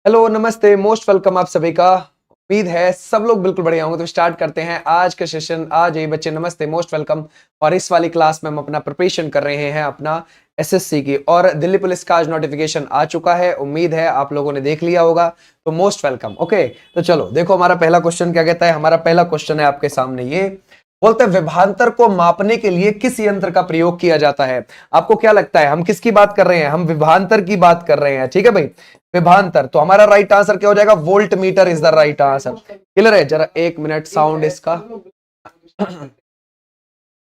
Hello, नमस्ते, most welcome आप सभी का। उम्मीद है सब लोग बिल्कुल बढ़िया होंगे। तो स्टार्ट करते हैं आज का सेशन। आज ये बच्चे नमस्ते, मोस्ट वेलकम। और इस वाली क्लास में हम अपना प्रिपरेशन कर रहे हैं अपना एसएससी की। और दिल्ली पुलिस का आज नोटिफिकेशन आ चुका है, उम्मीद है आप लोगों ने देख लिया होगा। तो मोस्ट वेलकम। ओके, तो चलो देखो हमारा पहला क्वेश्चन क्या कहता है। हमारा पहला क्वेश्चन है आपके सामने, ये बोलते हैं विभवांतर को मापने के लिए किस यंत्र का प्रयोग किया जाता है। आपको क्या लगता है हम किसकी बात कर रहे हैं? हम विभवांतर की बात कर रहे हैं, ठीक है भाई। विभवांतर, तो हमारा राइट आंसर क्या हो जाएगा? Volt meter is the right answer. Clear है? जरा एक मिनट साउंड इसका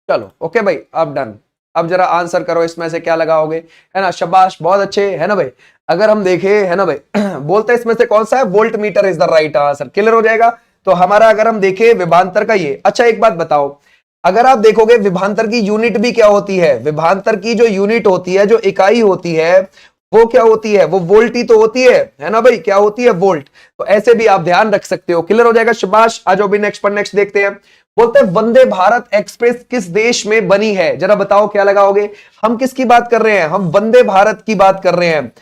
चलो ओके भाई, अब डन। अब जरा आंसर करो, इसमें से क्या लगाओगे, है ना? शाबाश, बहुत अच्छे, है ना भाई। अगर हम देखें, है ना भाई बोलते हैं इसमें से कौन सा है? Volt meter is the right answer. Clear हो जाएगा। तो हमारा अगर हम देखें विभवांतर का ये, अच्छा एक बात बताओ, अगर आप देखोगे विभवांतर की यूनिट भी क्या होती है? विभवांतर की जो यूनिट होती है, जो इकाई होती है, वो क्या होती है? वो वोल्ट ही तो होती है ना भाई? क्या होती है? वोल्ट। तो ऐसे भी आप ध्यान रख सकते हो। क्लियर हो जाएगा, शाबाश। आ जाओ भी नेक्स्ट पर नेक्स्ट देखते हैं। बोलते हैं वंदे भारत एक्सप्रेस किस देश में बनी है? जरा बताओ क्या लगाओगे। हम किसकी बात कर रहे हैं? हम वंदे भारत की बात कर रहे हैं।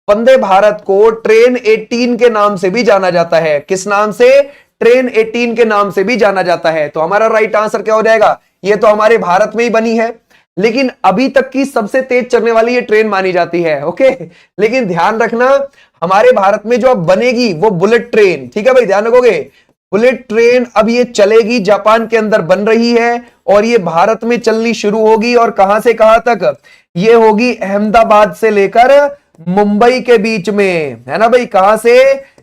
वंदे भारत को ट्रेन 18 के नाम से भी जाना जाता है। किस नाम से? ट्रेन 18 के नाम से भी जाना जाता है। तो हमारा राइट आंसर क्या हो जाएगा? ये तो हमारे भारत में ही बनी है, लेकिन अभी तक की सबसे तेज चलने वाली ये ट्रेन मानी जाती है। ओके, लेकिन ध्यान रखना, हमारे भारत में जो अब बनेगी वो बुलेट ट्रेन, ठीक है भाई, ध्यान रखोगे। बुलेट ट्रेन अब ये चलेगी, जापान के अंदर बन रही है और ये भारत में चलनी शुरू होगी। और कहां से कहां तक? ये होगी अहमदाबाद से लेकर मुंबई के बीच में, है ना भाई। कहां से?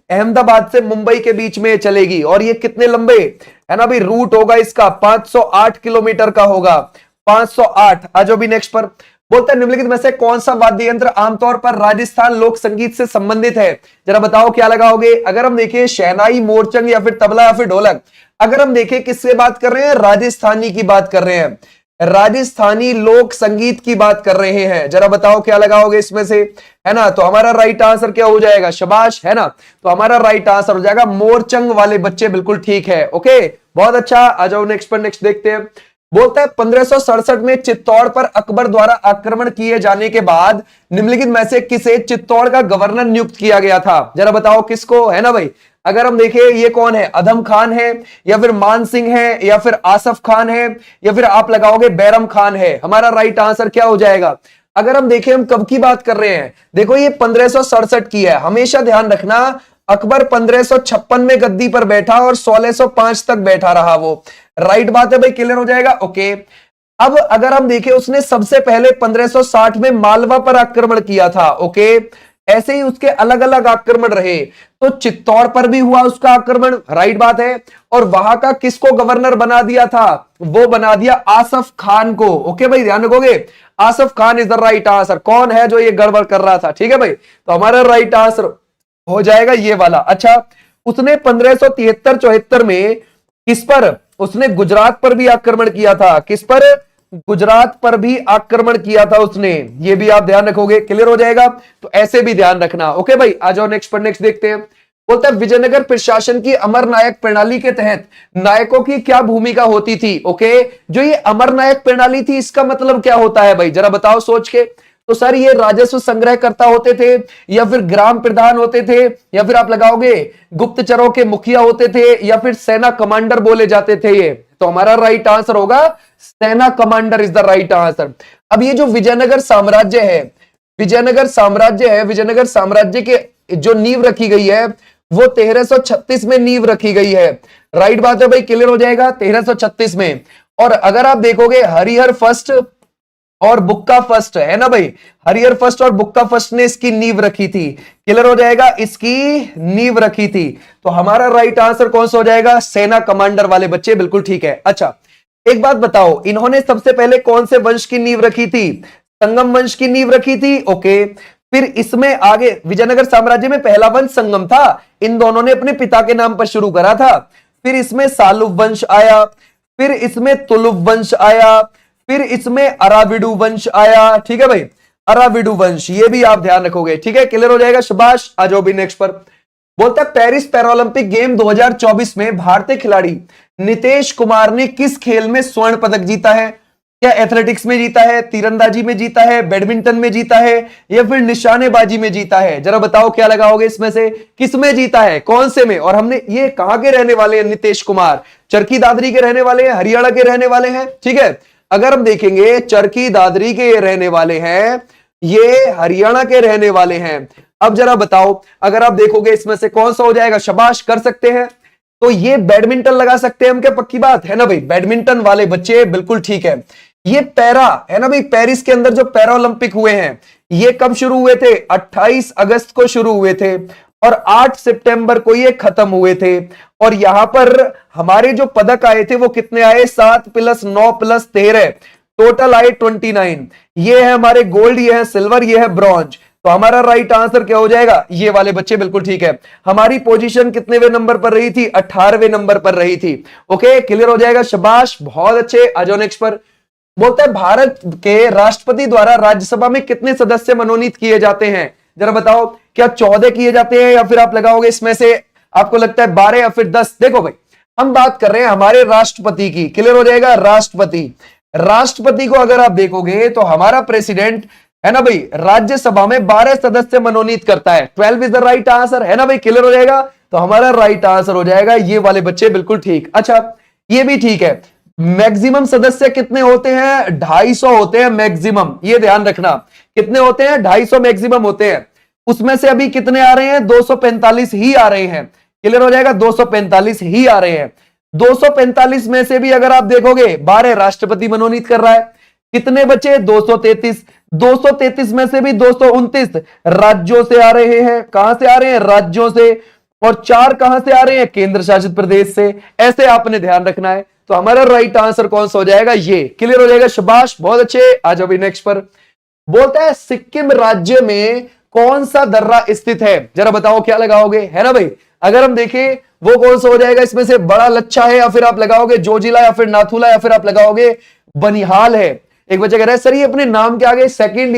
अहमदाबाद से मुंबई के बीच में चलेगी। और ये कितने लंबे, है ना भाई, रूट होगा इसका 508 किलोमीटर का होगा। 508। आ जाओ भी नेक्स्ट पर। बोलते हैं निम्नलिखित में से कौन सा वाद्य यंत्र आमतौर पर राजस्थान लोक संगीत से संबंधित है? जरा बताओ क्या लगाओगे। अगर हम देखें शहनाई, मोरचंग या फिर तबला या फिर ढोलक। अगर हम देखें किससे बात कर रहे हैं? राजस्थानी की बात कर रहे हैं, राजस्थानी लोक संगीत की बात कर रहे हैं। जरा बताओ क्या लगाओगे इसमें से, है ना। तो हमारा राइट आंसर क्या हो जाएगा? शाबाश, है ना। तो हमारा राइट आंसर हो जाएगा मोरचंग वाले बच्चे, बिल्कुल ठीक है। ओके, बहुत अच्छा। आ जाओ नेक्स्ट पर नेक्स्ट देखते हैं। बोलता है 1567 में चित्तौड़ पर अकबर द्वारा आक्रमण किए जाने के बाद निम्नलिखित में से किसे चित्तौड़ का गवर्नर नियुक्त किया गया था? जरा बताओ किसको, है ना भाई। अगर हम देखें ये कौन है? अधम खान है या फिर मान सिंह है या फिर आसफ खान है या फिर आप लगाओगे बैरम खान है। हमारा राइट आंसर क्या हो जाएगा? अगर हम देखें हम कब की बात कर रहे हैं, देखो ये 1567 की है। हमेशा ध्यान रखना, अकबर 1556 में गद्दी पर बैठा और 1605 तक बैठा रहा वो। राइट बात है भाई, क्लियर हो जाएगा। ओके, अब अगर हम देखें उसने सबसे पहले 1560 में मालवा पर आक्रमण किया था। ओके, ऐसे ही उसके अलग अलग आक्रमण रहे। तो चित्तौड़ पर भी हुआ उसका आक्रमण, राइट बात है। और वहां का किसको गवर्नर बना दिया था? वो बना दिया आसफ खान को। ओके भाई, ध्यान रखोगे, Asaf Khan is the right answer. कौन है जो ये गड़बड़ कर रहा था? ठीक है भाई, तो हमारा राइट आंसर हो जाएगा ये वाला। अच्छा, उसने 1573-74 में किस पर? उसने गुजरात पर भी आक्रमण किया था। किस पर? गुजरात पर भी आक्रमण किया था उसने। ये भी आप ध्यान रखोगे, क्लियर हो जाएगा। तो ऐसे भी ध्यान रखना। ओके भाई, आ जाओ नेक्स्ट पर नेक्स्ट देखते हैं। बोलता है विजयनगर प्रशासन की अमर नायक प्रणाली के तहत नायकों की क्या भूमिका होती थी? ओके, जो ये अमर नायक प्रणाली थी इसका मतलब क्या होता है भाई? जरा बताओ सोच के। तो सर ये राजस्व संग्रहकर्ता होते थे या फिर ग्राम प्रधान होते थे या फिर आप लगाओगे गुप्तचरों के मुखिया होते थे या फिर सेना कमांडर बोले जाते थे ये। तो हमारा राइट आंसर होगा सेना commander is the right answer. अब ये जो विजयनगर साम्राज्य है, विजयनगर साम्राज्य है, विजयनगर साम्राज्य के जो नींव रखी गई है वो 1336 में नींव रखी गई है। राइट बात है भाई, क्लियर हो जाएगा 1336 में। और अगर आप देखोगे हरिहर फर्स्ट और बुक्का फर्स्ट, है ना भाई, हरिहर फर्स्ट और बुक्का फर्स्ट ने इसकी नींव रखी थी। क्लियर हो जाएगा, इसकी नींव रखी थी। तो हमारा राइट आंसर कौन सा हो जाएगा? सेना कमांडर वाले बच्चे, बिल्कुल ठीक है। अच्छा, एक बात बताओ, इन्होंने सबसे पहले कौन से वंश की नींव रखी थी? संगम वंश की नींव रखी थी। ओके, फिर इसमें आगे विजयनगर साम्राज्य में पहला वंश संगम था, इन दोनों ने अपने पिता के नाम पर शुरू करा था। फिर इसमें सालुव वंश आया, फिर इसमें तुलुव वंश आया, फिर इसमें अराविडु वंश आया। ठीक है भाई, अराविडु वंश, ये भी आप ध्यान रखोगे। ठीक है, क्लियर हो जाएगा, शाबाश। आ जाओ भी नेक्स्ट पर। बोलता है पेरिस पैरालंपिक गेम 2024 में भारतीय खिलाड़ी नितेश कुमार ने किस खेल में स्वर्ण पदक जीता है? क्या एथलेटिक्स में जीता है, तीरंदाजी में जीता है, बैडमिंटन में जीता है, या फिर निशानेबाजी में जीता है? जरा बताओ क्या लगाओगे इसमें से, किस में जीता है, कौन से में? और हमने ये कहां के रहने वाले हैं? नीतीश कुमार चरखी दादरी के रहने वाले हैं, हरियाणा के रहने वाले हैं, ठीक है। अगर हम देखेंगे चरखी दादरी के ये रहने वाले हैं, ये हरियाणा के रहने वाले हैं। अब जरा बताओ, अगर आप देखोगे इसमें से कौन सा हो जाएगा? शाबाश, कर सकते हैं। तो ये बैडमिंटन लगा सकते हैं हम क्या? पक्की बात है ना भाई, बैडमिंटन वाले बच्चे बिल्कुल ठीक है। ये पैरा है ना भाई, पेरिस के अंदर जो पैरा ओलंपिक हुए हैं, ये कब शुरू हुए थे? 28 अगस्त को शुरू हुए थे और 8 सितंबर को ये खत्म हुए थे। और यहां पर हमारे जो पदक आए थे वो कितने आए? 7 + 9 + 13, टोटल आए 29। ये है हमारे गोल्ड, ये है सिल्वर, ये है ब्रॉन्ज। तो हमारा राइट आंसर क्या हो जाएगा? ये वाले बच्चे बिल्कुल ठीक है। हमारी पोजीशन कितनेवें नंबर पर रही थी? 18वें नंबर पर रही थी। ओके, क्लियर हो जाएगा, शाबाश, बहुत अच्छे। आ जाओ नेक्स्ट पर। बोलता है भारत के राष्ट्रपति द्वारा राज्यसभा में कितने सदस्य मनोनीत किए जाते हैं? जरा बताओ, क्या 14 किए जाते हैं, या फिर आप लगाओगे इसमें से आपको लगता है 12 या फिर 10? देखो भाई, हम बात कर रहे हैं हमारे राष्ट्रपति की, क्लियर हो जाएगा। राष्ट्रपति को अगर आप देखोगे तो हमारा प्रेसिडेंट है ना भाई, राज्यसभा में 12 सदस्य मनोनीत करता है। 12 इज द राइट आंसर, है ना भाई, क्लियर हो जाएगा। तो हमारा राइट आंसर हो जाएगा ये वाले बच्चे बिल्कुल ठीक। अच्छा, ये भी ठीक है। मैक्सिमम सदस्य कितने होते हैं? 250 होते हैं मैक्सिमम, ये ध्यान रखना। कितने होते हैं? 250 मैक्सिमम होते हैं। उसमें से अभी कितने आ रहे हैं? 245 ही आ रहे हैं, क्लियर हो जाएगा, 245 ही आ रहे हैं। 245 में से भी अगर आप देखोगे 12 राष्ट्रपति मनोनीत कर रहा है। कितने बचे? 233। 233 में से भी 229 राज्यों से आ रहे हैं। कहां से आ रहे हैं? राज्यों से। और 4 कहां से आ रहे हैं? केंद्र शासित प्रदेश से। ऐसे आपने ध्यान रखना है। तो हमारा राइट आंसर कौन सा हो जाएगा? ये, क्लियर हो जाएगा, शाबाश, बहुत अच्छे। आ जाओ भी नेक्स्ट पर। बोलता है सिक्किम राज्य में कौन सा दर्रा स्थित है? जरा बताओ क्या लगाओगे, है ना भाई। अगर हम देखें वो कौन सा हो जाएगा इसमें से? बड़ा लच्छा है, या फिर आप लगाओगे जोजिला, या फिर नाथुला, या फिर आप लगाओगे बनिहाल है। एक बच्चा कह रहा है सर ये अपने नाम के आगे सेकंड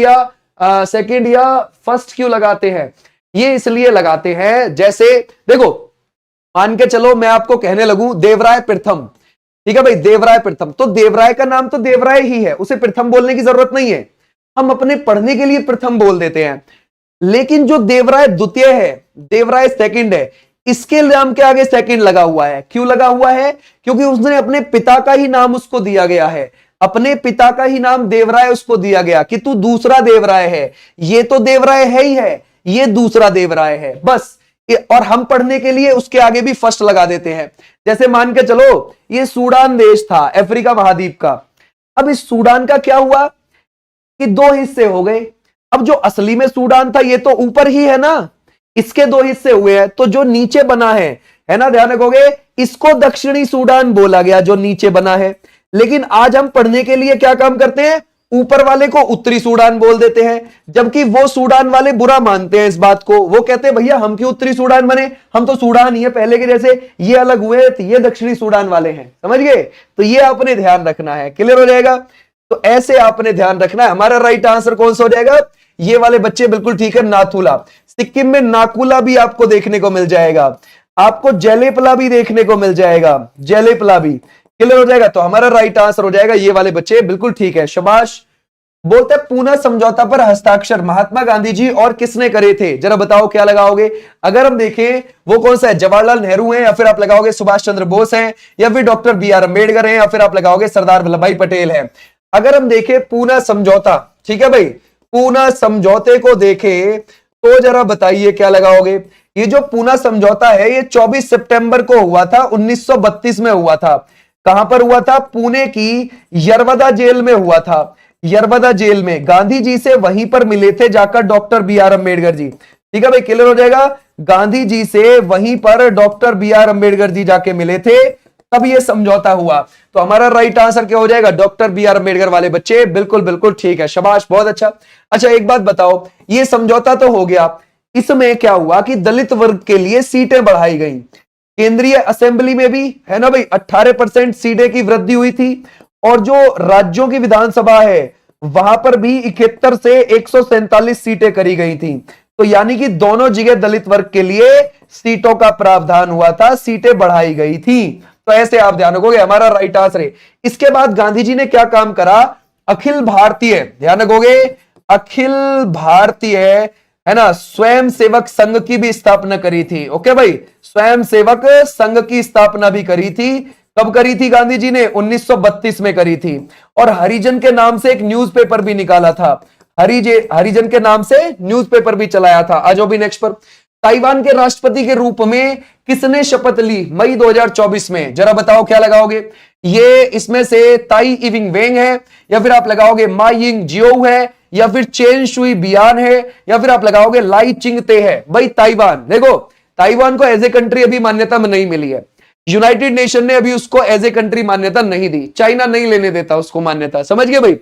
या फर्स्ट क्यों लगाते हैं? ये इसलिए लगाते हैं, जैसे देखो, मान के चलो मैं आपको कहने लगूं देवराय प्रथम, ठीक है भाई, देवराय प्रथम, तो देवराय का नाम तो देवराय ही है, उसे प्रथम बोलने की जरूरत नहीं है। हम अपने पढ़ने के लिए प्रथम बोल देते हैं। लेकिन जो देवराय द्वितीय है, देवराय सेकंड है, इसके नाम के आगे सेकंड लगा हुआ है। क्यों लगा हुआ है? क्योंकि उसने अपने पिता का ही नाम उसको दिया गया है। अपने पिता का ही नाम देवराय उसको दिया गया कि तू दूसरा देवराय है। ये तो देवराय है ही है, ये दूसरा देवराय है, बस। और हम पढ़ने के लिए उसके आगे भी फर्स्ट लगा देते हैं। जैसे मान के चलो ये सूडान देश था, अफ्रीका महाद्वीप का। अब इस सूडान का क्या हुआ कि 2 हिस्से हो गए। अब जो असली में सूडान था ये तो ऊपर ही है ना, इसके 2 हिस्से हुए हैं। तो जो नीचे बना है ना, ध्यान रखोगे, इसको दक्षिणी सूडान बोला गया, जो नीचे बना है। लेकिन आज हम पढ़ने के लिए क्या काम करते हैं? ऊपर वाले को उत्तरी सूडान बोल देते हैं, जबकि वो सूडान वाले बुरा मानते हैं इस बात को। वो कहते हैं भैया हम क्यों उत्तरी सूडान बने, हम तो सूडान ही है पहले के जैसे, ये अलग हुए तो ये दक्षिणी सूडान वाले हैं, समझ गए। तो ये आपने ध्यान रखना है, क्लियर हो जाएगा। तो ऐसे आपने ध्यान रखना है। हमारा राइट आंसर कौन सा हो जाएगा? ये वाले बच्चे बिल्कुल ठीक है, नाथुला। सिक्किम में नाकुला भी आपको देखने को मिल जाएगा, आपको जेलेपला भी देखने को मिल जाएगा, जेलेपला भी, क्लियर हो जाएगा। तो हमारा राइट आंसर हो जाएगा ये वाले बच्चे बिल्कुल ठीक है, शाबाश। बोलते हैं पूना समझौता पर हस्ताक्षर महात्मा गांधी जी और किसने करे थे? जरा बताओ क्या लगाओगे। अगर हम देखें वो कौन सा है? जवाहरलाल नेहरू हैं, या फिर आप लगाओगे सुभाष चंद्र बोस हैं, या फिर डॉक्टर BR अम्बेडकर हैं, या फिर आप लगाओगे सरदार वल्लभ भाई पटेल हैं। अगर हम देखें पूना समझौता, ठीक है भाई, पूना समझौते को देखें तो जरा बताइए क्या लगाओगे। ये जो पूना समझौता है ये 24 सितंबर को हुआ था, 1932 में हुआ था। कहां पर हुआ था? पुणे की यरवदा जेल में हुआ था। यरवदा जेल में गांधी जी से वहीं पर मिले थे जाकर डॉक्टर BR अम्बेडकर जी, ठीक है भाई, क्लियर हो जाएगा। गांधी जी से वहीं पर डॉक्टर BR अम्बेडकर जी जाके मिले थे, तब ये समझौता हुआ। तो हमारा राइट आंसर क्या हो जाएगा? डॉक्टर BR अम्बेडकर वाले बच्चे बिल्कुल बिल्कुल ठीक है, शाबाश, बहुत अच्छा। अच्छा एक बात बताओ, ये समझौता तो हो गया, इसमें क्या हुआ कि दलित वर्ग के लिए सीटें बढ़ाई गई। केंद्रीय असेंबली में भी है ना भाई 18% सीटें की वृद्धि हुई थी, और जो राज्यों की विधानसभा है वहां पर भी 71 से 147 सीटें करी गई थी। तो यानी कि दोनों जगह दलित वर्ग के लिए सीटों का प्रावधान हुआ था, सीटें बढ़ाई गई थी। तो ऐसे आप ध्यान रखोगे, हमारा राइट आंसर है। इसके बाद गांधी जी ने क्या काम करा, अखिल भारतीय, ध्यान रखोगे, अखिल भारतीय, है ना, स्वयं सेवक संघ की भी स्थापना करी थी। ओके भाई, स्वयं सेवक संघ की स्थापना भी करी थी। कब करी थी गांधी जी ने, 1932 में करी थी। और हरिजन के नाम से एक न्यूज़पेपर भी निकाला था, हरिजन के नाम से न्यूज़पेपर भी चलाया था। आज भी नेक्स्ट पर, ताइवान के राष्ट्रपति के रूप में किसने शपथ ली मई 2024 में, जरा बताओ क्या लगाओगे। ये इसमें से ताई इविंग वेंग है, या फिर आप लगाओगे मा यिंग जियो है, या फिर चेन शुई बियान है, या फिर आप लगाओगे लाई चिंगते है। भाई ताइवान, देखो ताइवान को एज ए कंट्री अभी मान्यता में नहीं मिली है, यूनाइटेड नेशन ने अभी उसको एज ए कंट्री मान्यता नहीं दी, चाइना नहीं लेने देता उसको मान्यता, समझ गए भाई।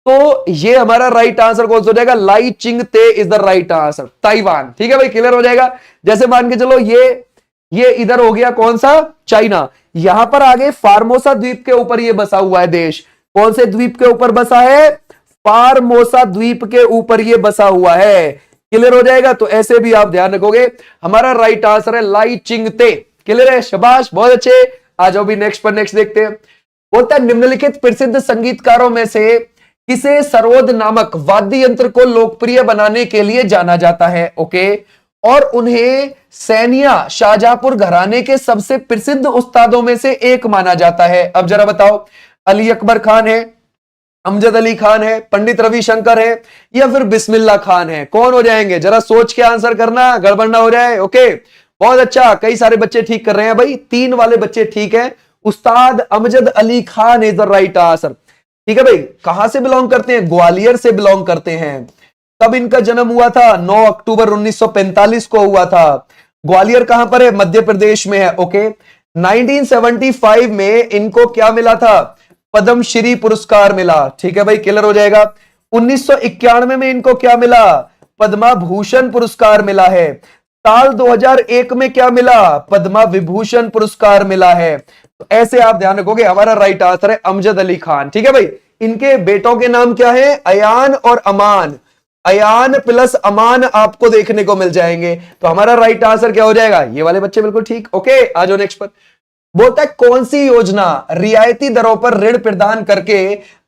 तो ये हमारा राइट आंसर कौन सा हो जाएगा, Lai Ching-te is the right answer, Taiwan. ठीक है भाई, क्लियर हो जाएगा। जैसे मान के चलो ये इधर हो गया कौन सा, चाइना। यहां पर आगे फार्मोसा द्वीप के ऊपर ये बसा हुआ है देश, कौन से द्वीप के ऊपर बसा है, फार्मोसा द्वीप के ऊपर ये बसा हुआ है। क्लियर हो जाएगा, तो ऐसे भी आप ध्यान रखोगे, हमारा राइट आंसर है लाई चिंगते। क्लियर है, शाबाश, बहुत अच्छे। आ जाओ भी नेक्स्ट पर, नेक्स्ट देखते हैं। बोलता है निम्नलिखित प्रसिद्ध संगीतकारों में से किसे सरोद नामक वाद्य यंत्र को लोकप्रिय बनाने के लिए जाना जाता है। ओके, और उन्हें सैनिया शाहजहांपुर घराने के सबसे प्रसिद्ध उस्तादों में से एक माना जाता है। अब जरा बताओ, अली अकबर खान है, अमजद अली खान है, पंडित रविशंकर है, या फिर बिस्मिल्ला खान है, कौन हो जाएंगे, जरा सोच के आंसर करना, गड़बड़ ना हो जाए। ओके, बहुत अच्छा, कई सारे बच्चे ठीक कर रहे हैं भाई, 3 वाले बच्चे ठीक है। उस्ताद Amjad Ali Khan is the right answer. ठीक है भाई, कहां से बिलोंग करते हैं, ग्वालियर से बिलोंग करते हैं। कब इनका जन्म हुआ था, 9 अक्टूबर 1945 को हुआ था। ग्वालियर कहां पर है, मध्य प्रदेश में है। ओके, 1975 में इनको क्या मिला था, पद्मश्री पुरस्कार मिला। ठीक है भाई, क्लियर हो जाएगा। 1991 में इनको क्या मिला, पद्मा भूषण पुरस्कार मिला है। साल 2001 में क्या मिला, पद्मा विभूषण पुरस्कार मिला है। तो ऐसे आप ध्यान रखोगे, हमारा राइट आंसर है अमजद अली खान। ठीक है भाई, इनके बेटों के नाम क्या है, अयान और अमान, अयान प्लस अमान आपको देखने को मिल जाएंगे। तो हमारा राइट आंसर क्या हो जाएगा, ये वाले बच्चे बिल्कुल ठीक। ओके, आ जाओ नेक्स्ट पर। बोलता है कौन सी योजना रियायती दरों पर ऋण प्रदान करके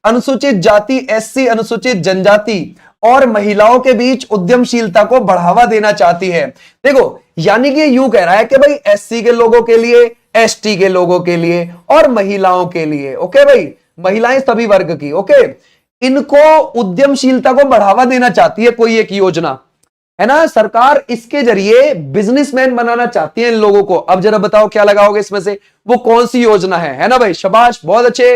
अनुसूचित जाति, एससी, अनुसूचित जनजाति और महिलाओं के बीच उद्यमशीलता को बढ़ावा देना चाहती है। देखो, यानी कि यूं कह रहा है कि भाई एससी के लोगों के लिए, एसटी के लोगों के लिए और महिलाओं के लिए। ओके भाई, महिलाएं सभी वर्ग की। ओके, इनको उद्यमशीलता को बढ़ावा देना चाहती है कोई एक योजना, है ना, सरकार इसके जरिए बिजनेसमैन बनाना चाहती है इन लोगों को। अब जरा बताओ क्या लगाओगे इसमें से, वो कौन सी योजना है ना भाई, शाबाश, बहुत अच्छे,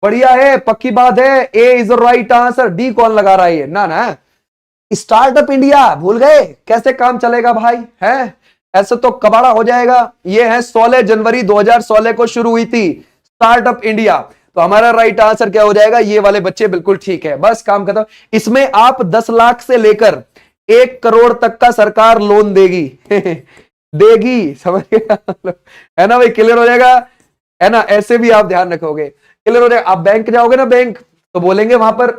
बढ़िया है, पक्की बात है, A is the right answer. D कौन लगा रहा है, ना स्टार्टअप इंडिया, भूल गए कैसे काम चलेगा भाई, है ऐसे तो कबाड़ा हो जाएगा। ये है 16 जनवरी 2016 को शुरू हुई थी स्टार्टअप इंडिया। तो हमारा राइट आंसर क्या हो जाएगा, ये वाले बच्चे बिल्कुल ठीक है, बस काम खत्म। इसमें आप 10 लाख से लेकर 1 करोड़ तक का सरकार लोन देगी देगी, समझ गया है ना भाई, क्लियर हो जाएगा, है ना। ऐसे भी आप ध्यान रखोगे, क्लियर हो जाएगा। आप बैंक जाओगे ना, बैंक तो बोलेंगे वहां पर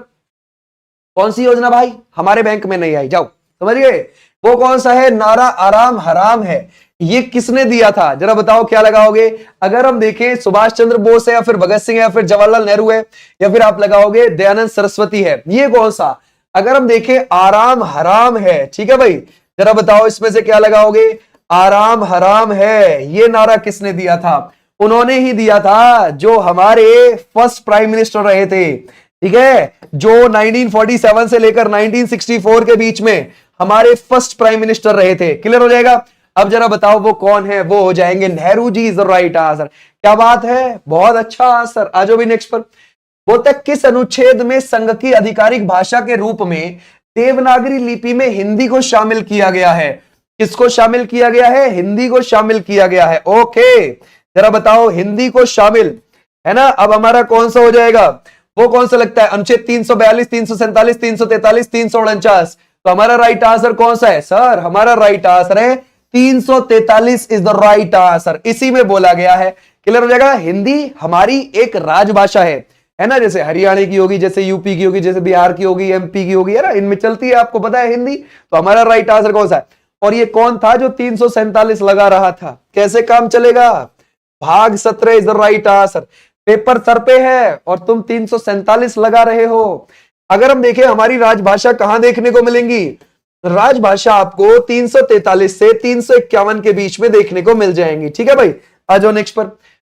कौन सी योजना भाई, हमारे बैंक में नहीं आई, जाओ, समझ गए। वो कौन सा है, नारा आराम हराम है, ये किसने दिया था, जरा बताओ क्या लगाओगे। अगर हम देखें सुभाष चंद्र बोस है, या फिर भगत सिंह है, या फिर जवाहरलाल नेहरू है, या फिर आप लगाओगे दयानंद सरस्वती है, ये कौन सा, अगर हम देखें आराम हराम है। ठीक है भाई, जरा बताओ इसमें से क्या लगाओगे, आराम हराम है, ये नारा किसने दिया था, उन्होंने ही दिया था जो हमारे फर्स्ट प्राइम मिनिस्टर रहे थे। ठीक है, जो 1947 से लेकर 1964 के बीच में हमारे फर्स्ट प्राइम मिनिस्टर रहे थे। क्लियर हो जाएगा। अब जरा बताओ वो कौन है, वो हो जाएंगे Nehru ji is the right answer. क्या बात है, बहुत अच्छा आंसर। आ जाओ भी नेक्स्ट पर। बोलता है किस अनुच्छेद में संघ की आधिकारिक भाषा के रूप में देवनागरी लिपि में हिंदी को शामिल किया गया है, किसको शामिल किया गया है, हिंदी को शामिल किया गया है। ओके, जरा बताओ हिंदी को शामिल, है ना। अब हमारा कौन सा हो जाएगा, वो कौन सा लगता है, अनुच्छेद 342, 347, 343, 349। तो हमारा राइट आंसर कौन सा है सर, हमारा राइट आंसर है 343 इज द राइट आंसर, इसी में बोला गया है। क्लियर हो जाएगा। हिंदी हमारी एक राजभाषा है ना, जैसे हरियाणा की होगी, जैसे यूपी की होगी, जैसे बिहार की होगी, एमपी की होगी, है ना, इनमें चलती है, आपको पता है हिंदी। तो हमारा राइट आंसर कौन सा है। और ये कौन था जो 347 लगा रहा था, कैसे काम चलेगा, भाग 17 is the right answer. Paper sir पे है और तुम 347 लगा रहे हो। अगर हम देखें हमारी राजभाषा कहां देखने को मिलेंगी, राजभाषा आपको 343 से 351 के बीच में देखने को मिल जाएंगी। ठीक है भाई, आ जाओ नेक्स्ट पर।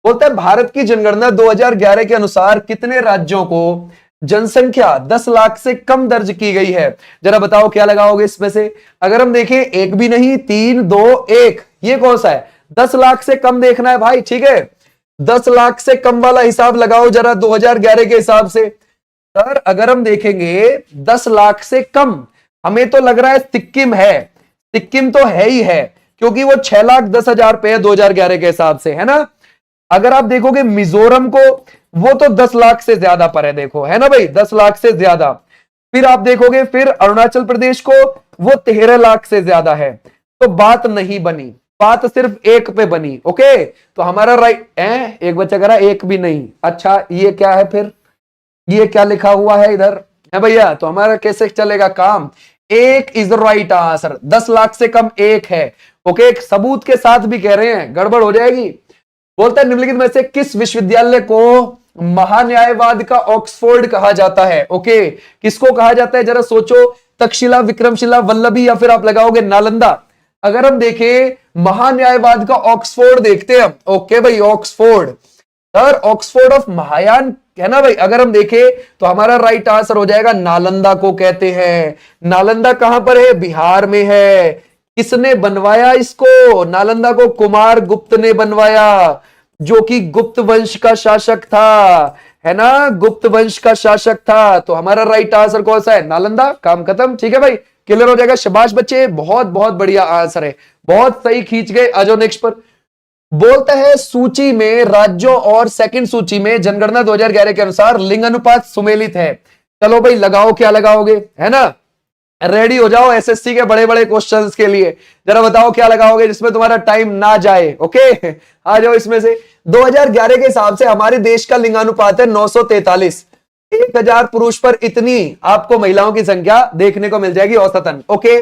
बोलता है भारत की जनगणना 2011 के अनुसार कितने राज्यों को जनसंख्या 10 लाख से कम दर्ज की गई है? जरा बताओ क्या लगाओगे इसमें से। अगर हम देखें एक भी नहीं, 3 2 1, ये कौन सा है? 10 लाख से कम देखना है भाई। ठीक है, 10 लाख से कम वाला हिसाब लगाओ जरा 2011 के हिसाब से। सर अगर हम देखेंगे 10 लाख से कम, हमें तो लग रहा है सिक्किम है। सिक्किम तो है ही है क्योंकि वो 6,10,000 पे है 2011 के हिसाब से, है ना। अगर आप देखोगे मिजोरम को, वो तो 10 लाख से ज्यादा पर है, देखो, है ना भाई, 10 लाख से ज्यादा। फिर आप देखोगे फिर अरुणाचल प्रदेश को, वो 13 लाख से ज्यादा है। तो बात नहीं बनी, बात सिर्फ एक पे बनी। ओके, तो हमारा राइट है, एक बच्चा कह रहा है एक भी नहीं। अच्छा ये क्या है फिर, ये क्या लिखा हुआ है इधर है भैया, तो हमारा कैसे चलेगा काम? एक इज राइट आंसर, 10 लाख से कम एक है। ओके, एक सबूत के साथ भी कह रहे हैं, गड़बड़ हो जाएगी। बोलता है निम्नलिखित में से किस विश्वविद्यालय को महान्यायवाद का ऑक्सफोर्ड कहा जाता है? ओके, किसको कहा जाता है जरा सोचो, तक्षशिला, विक्रमशिला, वल्लभी, या फिर आप लगाओगे नालंदा। अगर हम देखें महान्यायवाद का ऑक्सफोर्ड देखते हैं हम। ओके भाई, Oxford, sir Oxford of Mahayana है ना भाई। अगर हम देखें तो हमारा राइट आंसर हो जाएगा नालंदा को कहते हैं। नालंदा कहां पर है? बिहार में है। किसने बनवाया इसको? नालंदा को कुमार गुप्त ने बनवाया, जो कि गुप्त वंश का शासक था, है ना, गुप्त वंश का शासक था। तो हमारा राइट आंसर कौन सा है? नालंदा। काम खत्म। ठीक है भाई, क्लियर हो जाएगा। शाबाश बच्चे, बहुत बहुत बढ़िया आंसर है, बहुत सही खींच गए। आ जाओ नेक्स्ट पर। बोलता है सूची में राज्यों और सेकंड सूची में जनगणना 2011 के अनुसार लिंग अनुपात सुमेलित है। चलो भाई लगाओ, क्या लगाओगे, है ना, रेडी हो जाओ एसएससी के बड़े बड़े क्वेश्चंस के लिए। जरा बताओ क्या लगाओगे जिसमें तुम्हारा टाइम ना जाए। ओके, आ जाओ इसमें से। 2011 के हिसाब से हमारे देश का लिंगानुपात है 943। 1000 पुरुष पर इतनी आपको महिलाओं की संख्या देखने को मिल जाएगी औसतन। ओके,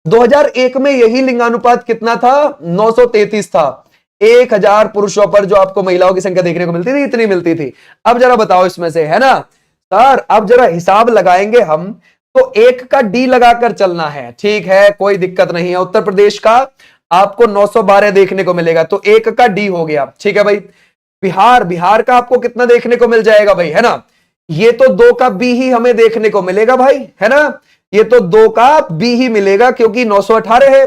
2001 में यही लिंगानुपात कितना था? 933 था। 1000 पुरुषों पर जो आपको महिलाओं की संख्या देखने को मिलती थी, इतनी मिलती थी। अब जरा बताओ इसमें से, है ना सर, अब जरा हिसाब लगाएंगे हम, तो एक का डी लगाकर चलना है। ठीक है, कोई दिक्कत नहीं है। उत्तर प्रदेश का आपको 912 देखने को मिलेगा, तो एक का डी हो गया। ठीक है भाई, बिहार का आपको कितना देखने को मिल जाएगा भाई, है ना, ये तो 2 का बी ही हमें देखने को मिलेगा भाई, है ना, ये तो 2 का बी ही मिलेगा क्योंकि 918 है।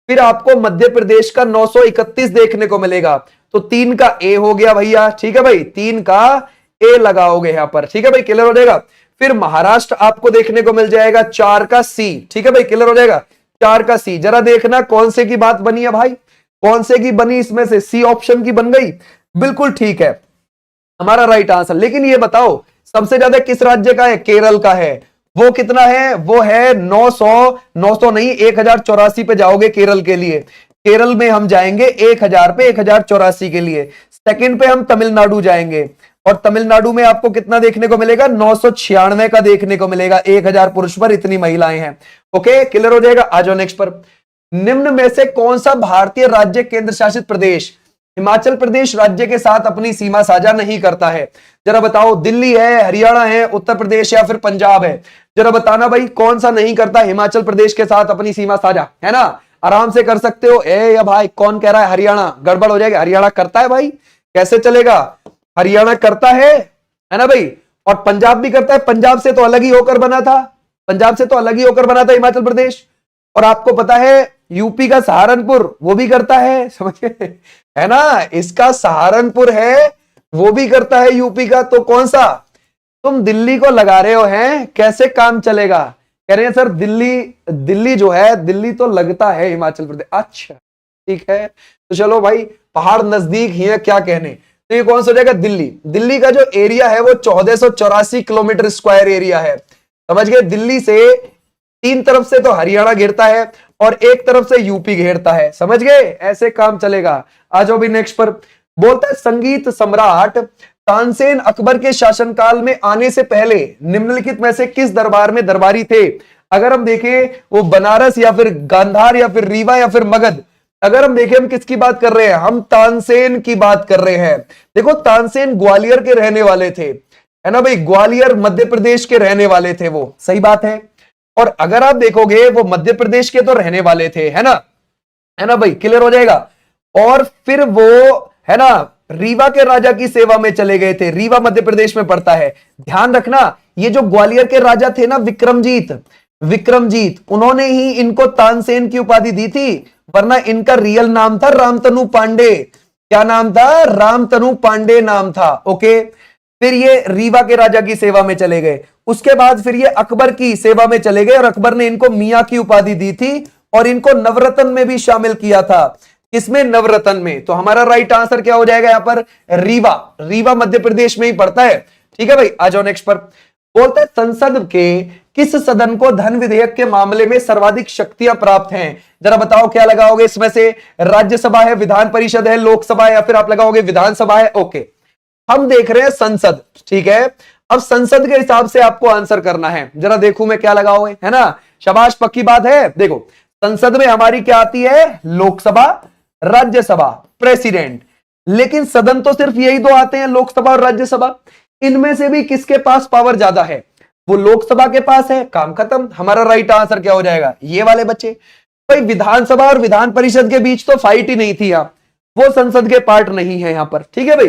फिर आपको मध्य प्रदेश का 931 देखने को मिलेगा, तो 3 का ए हो गया भैया। ठीक है भाई, 3 का ए लगाओगे यहां पर। ठीक है भाई, क्लियर हो जाएगा। फिर महाराष्ट्र आपको देखने को मिल जाएगा 4 का सी। ठीक है भाई, क्लियर हो जाएगा, 4 का सी। जरा देखना कौन से की बात बनी है भाई, कौन से की बनी, इसमें से सी ऑप्शन की बन गई, बिल्कुल ठीक है हमारा राइट आंसर। लेकिन ये बताओ सबसे ज्यादा किस राज्य का है? केरल का है। वो कितना है? वो है 900 नहीं, 1084 पे जाओगे केरल के लिए। केरल में हम जाएंगे 1000 पे, 1084 के लिए। सेकंड पे हम तमिलनाडु जाएंगे, और तमिलनाडु में आपको कितना देखने को मिलेगा? 996 का देखने को मिलेगा। 1000 पुरुष पर इतनी महिलाएं हैं। ओके, क्लियर हो जाएगा। आ जाओ नेक्स्ट पर। निम्न में से कौन सा भारतीय राज्य केंद्र शासित प्रदेश हिमाचल प्रदेश राज्य के साथ अपनी सीमा साझा नहीं करता है? जरा बताओ, दिल्ली है, हरियाणा है, उत्तर प्रदेश या फिर पंजाब है? जरा बताना भाई, कौन सा नहीं करता हिमाचल प्रदेश के साथ अपनी सीमा साझा, है ना, आराम से कर सकते हो। ए या भाई कौन कह रहा है हरियाणा? गड़बड़ हो जाएगा। हरियाणा करता है भाई, कैसे चलेगा, हरियाणा करता है ना भाई, और पंजाब भी करता है। पंजाब से तो अलग ही होकर बना था, पंजाब से तो अलग ही होकर बना था हिमाचल प्रदेश। और आपको पता है यूपी का सहारनपुर वो भी करता है, समझे, है ना, इसका सहारनपुर है वो भी करता है यूपी का। तो कौन सा? तुम दिल्ली को लगा रहे हो, हैं, कैसे काम चलेगा? कह रहे हैं सर दिल्ली जो है, दिल्ली तो लगता है हिमाचल प्रदेश। अच्छा ठीक है, तो चलो भाई, पहाड़ नजदीक ही है, क्या कहने। तो ये कौन सा हो जाएगा? दिल्ली। दिल्ली का जो एरिया है वो 1484 किलोमीटर स्क्वायर एरिया है, समझ गए। दिल्ली से 3 तरफ से तो हरियाणा घेरता है और 1 तरफ से यूपी घेरता है, समझ गए, ऐसे काम चलेगा। आ जाओ भी नेक्स्ट पर। बोलता है संगीत सम्राट तानसेन अकबर के शासनकाल में आने से पहले निम्नलिखित में से किस दरबार में दरबारी थे? अगर हम देखें वो बनारस या फिर गांधार या फिर रीवा या फिर मगध, अगर हम देखें, हम किसकी बात कर रहे हैं, हम तानसेन की बात कर रहे हैं। देखो तानसेन ग्वालियर के रहने वाले थे, है ना भाई, ग्वालियर मध्य प्रदेश के रहने वाले थे वो, सही बात है। और अगर आप देखोगे वो मध्य प्रदेश के तो रहने वाले थे, है ना भाई, क्लियर हो जाएगा। और फिर वो, है ना, रीवा के राजा की सेवा में चले गए थे। रीवा मध्य प्रदेश में पड़ता है। ध्यान रखना, ये जो ग्वालियर के राजा थे ना, विक्रमजीत, उन्होंने ही इनको तानसेन की उपाधि दी थी, वरना इनका रियल नाम था रामतनु पांडे। क्या नाम था? रामतनु पांडे नाम था। ओके, फिर ये रीवा के राजा की सेवा में चले गए। उसके बाद फिर ये अकबर की सेवा में चले गए और अकबर ने इनको मियां की उपाधि दी थी और इनको नवरत्न में भी शामिल किया था। किसमें? नवरत्न में। तो हमारा राइट आंसर क्या हो जाएगा यहां पर? रीवा मध्य प्रदेश में ही पड़ता है। ठीक है भाई, आ जाओ नेक्स्ट पर। बोलते हैं संसद के किस सदन को धन विधेयक के मामले में सर्वाधिक शक्तियां प्राप्त हैं? जरा बताओ क्या लगाओगे इसमें से? राज्यसभा है, विधान परिषद है, लोकसभा है, या फिर आप लगाओगे विधानसभा है? ओके, हम देख रहे हैं संसद। ठीक है, अब संसद के हिसाब से आपको आंसर करना है। जरा देखूं मैं क्या लगाओगे, है ना? शाबाश, पक्की बात है। देखो संसद में हमारी क्या आती है? लोकसभा, राज्यसभा, प्रेसिडेंट। लेकिन सदन तो सिर्फ यही दो आते हैं, लोकसभा और राज्यसभा। इनमें से भी किसके पास पावर ज्यादा है? वो लोकसभा के पास है। काम खत्म। हमारा राइट आंसर क्या हो जाएगा? ये वाले बच्चे। भाई विधानसभा और विधान परिषद के बीच तो फाइट ही नहीं थी यहां, वो संसद के पार्ट नहीं है यहां पर। ठीक है भाई,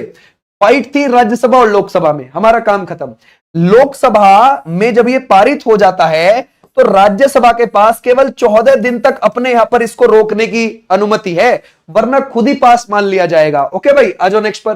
फाइट थी राज्यसभा और लोकसभा में। हमारा काम खत्म। लोकसभा में जब ये पारित हो जाता है तो राज्यसभा के पास केवल 14 दिन तक अपने यहां पर इसको रोकने की अनुमति है, वरना खुद ही पास मान लिया जाएगा। ओके भाई, आ जाओ नेक्स्ट पर।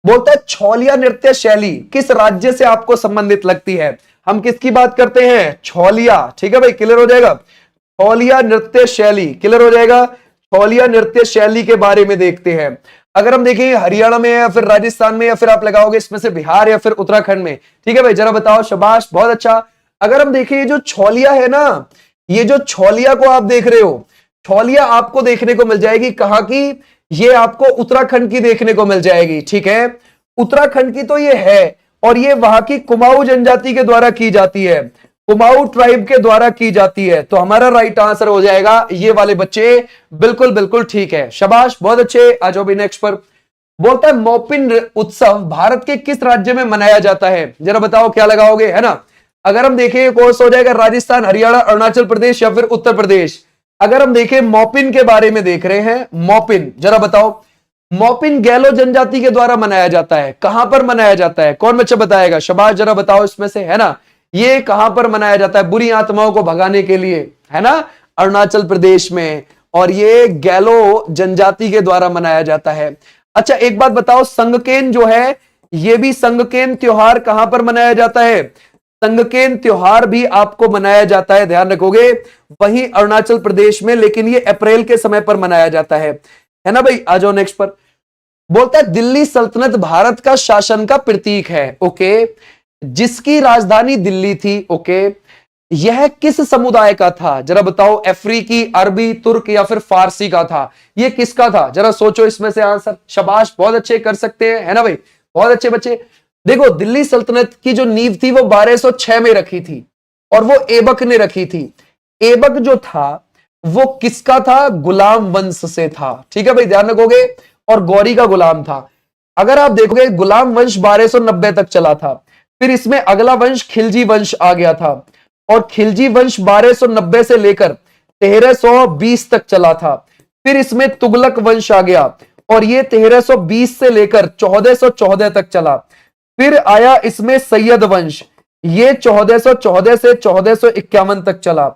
बोलता है छोलिया नृत्य शैली किस राज्य से आपको संबंधित लगती है? हम किसकी बात करते हैं? छोलिया। ठीक है भाई, क्लियर हो जाएगा। छोलिया नृत्य शैली क्लियर हो जाएगा। छोलिया नृत्य शैली के बारे में देखते हैं। अगर हम देखें हरियाणा में या फिर राजस्थान में, या फिर आप लगाओगे इसमें से बिहार या फिर उत्तराखंड में। ठीक है भाई, जरा बताओ। शाबाश, बहुत अच्छा। अगर हम देखें ये जो छोलिया है ना, ये जो छोलिया को आप देख रहे हो, छोलिया आपको देखने को मिल जाएगी कहां की? ये आपको उत्तराखंड की देखने को मिल जाएगी। ठीक है, उत्तराखंड की तो ये है, और ये वहां की कुमाऊं जनजाति के द्वारा की जाती है, कुमाऊं ट्राइब के द्वारा की जाती है। तो हमारा राइट आंसर हो जाएगा ये वाले बच्चे। बिल्कुल बिल्कुल ठीक है, शाबाश, बहुत अच्छे। आ जाओ भी नेक्स्ट पर। बोलता है मोपिन उत्सव भारत के किस राज्य में मनाया जाता है? जरा बताओ क्या लगाओगे, है ना? अगर हम देखें कोर्स हो जाएगा राजस्थान, हरियाणा, अरुणाचल प्रदेश या फिर उत्तर प्रदेश। अगर हम देखें मोपिन के बारे में देख रहे हैं, मोपिन, जरा बताओ। मोपिन गैलो जनजाति के द्वारा मनाया जाता है। कहां पर मनाया जाता है? कौन बच्चा बताएगा? शाबाश, जरा बताओ इसमें से, है ना? ये कहां पर मनाया जाता है? बुरी आत्माओं को भगाने के लिए, है ना? अरुणाचल प्रदेश में। और ये गैलो जनजाति के द्वारा मनाया जाता है। अच्छा एक बात बताओ, संगकेन जो है, ये भी संगकेन त्योहार कहां पर मनाया जाता है? संगकेन त्योहार भी आपको मनाया जाता है, ध्यान रखोगे, वहीं अरुणाचल प्रदेश में, लेकिन ये अप्रैल के समय पर मनाया जाता है ना भाई? आ जाओ नेक्स्ट पर। बोलता है दिल्ली सल्तनत भारत का शासन का प्रतीक है। ओके, जिसकी राजधानी दिल्ली थी। ओके, यह किस समुदाय का था? जरा बताओ। अफ्रीकी, अरबी, तुर्क या फिर फारसी का था? ये किसका था? जरा सोचो इसमें से आंसर। शाबाश, बहुत अच्छे कर सकते हैं, है ना भाई? बहुत अच्छे बच्चे। देखो दिल्ली सल्तनत की जो नींव थी वो 1206 में रखी थी, और वो ऐबक ने रखी थी। ऐबक जो था वो किसका था? गुलाम वंश से था। ठीक है भाई, ध्यान रखोगे। और गौरी का गुलाम था। अगर आप देखोगे गुलाम वंश 1290 तक चला था, फिर इसमें अगला वंश खिलजी वंश आ गया था, और खिलजी वंश 1290 से लेकर 1320 तक चला था। फिर इसमें तुगलक वंश आ गया, और ये 1320 से लेकर 1414 तक चला। फिर आया इसमें सैयद वंश, ये 1414 से 1451 तक चला।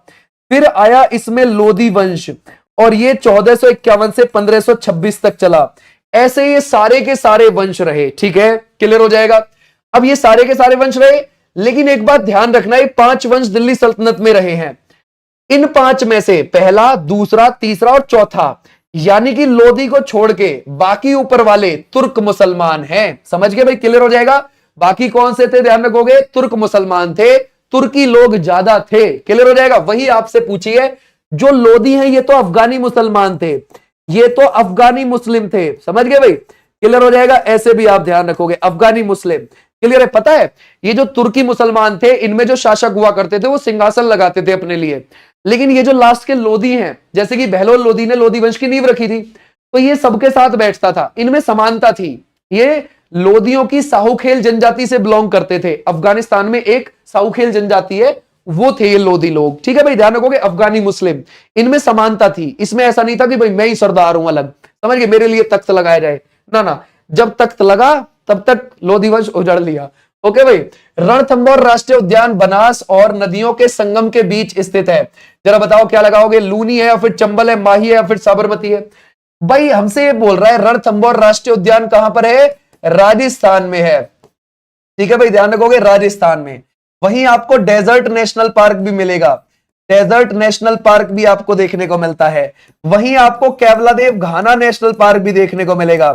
फिर आया इसमें लोधी वंश, और ये 1451 से 1526 तक चला। ऐसे ये सारे के सारे वंश रहे। ठीक है, क्लियर हो जाएगा। अब ये सारे के सारे वंश रहे, लेकिन एक बात ध्यान रखना, ये 5 वंश दिल्ली सल्तनत में रहे हैं। इन 5 में से पहला, दूसरा, तीसरा और चौथा, यानी कि लोधी को छोड़ के बाकी ऊपर वाले तुर्क मुसलमान हैं। समझ गए भाई? क्लियर हो जाएगा। बाकी कौन से थे? ध्यान रखोगे, तुर्क मुसलमान थे, तुर्की लोग ज्यादा थे। क्लियर हो जाएगा। वही आपसे पूछिए, जो लोधी हैं ये तो अफगानी मुसलमान थे, ये तो अफगानी मुस्लिम थे। समझ गए भाई? क्लियर हो जाएगा। ऐसे भी आप ध्यान रखोगे, अफगानी मुस्लिम। क्लियर है? पता है ये जो तुर्की मुसलमान थे, इनमें जो शासक हुआ करते थे वो सिंहासन लगाते थे अपने लिए, लेकिन ये जो लास्ट के लोधी हैं, जैसे कि बहलोल लोधी ने लोधी वंश की नींव रखी थी, तो ये सबके साथ बैठता था, इनमें समानता थी। ये लोधियों की साहूखेल जनजाति से बिलोंग करते थे। अफगानिस्तान में एक साहूखेल जनजाति है, वो थे ये लोधी लोग। ठीक है भाई, ध्यान रखोगे, अफगानी मुस्लिम, इनमें समानता थी। इसमें ऐसा नहीं था कि भाई मैं ही सरदार हूं अलग, समझ गए, मेरे लिए तख्त लगाया जाए, ना ना, जब तख्त लगा तब तक लोधी वंश उजड़ लिया। ओके भाई। रणथंभौर राष्ट्रीय उद्यान बनास और नदियों के संगम के बीच स्थित है। जरा बताओ क्या लगाओगे, लूनी है या फिर चंबल है, माही है या फिर साबरमती है? भाई हमसे ये बोल रहा है रणथंभौर राष्ट्रीय उद्यान कहां पर है? राजस्थान में है। ठीक है भाई, ध्यान रखोगे, राजस्थान में। वहीं आपको डेजर्ट नेशनल पार्क भी मिलेगा, डेजर्ट नेशनल पार्क भी आपको देखने को मिलता है। वहीं आपको केवलादेव घाना नेशनल पार्क भी देखने को मिलेगा,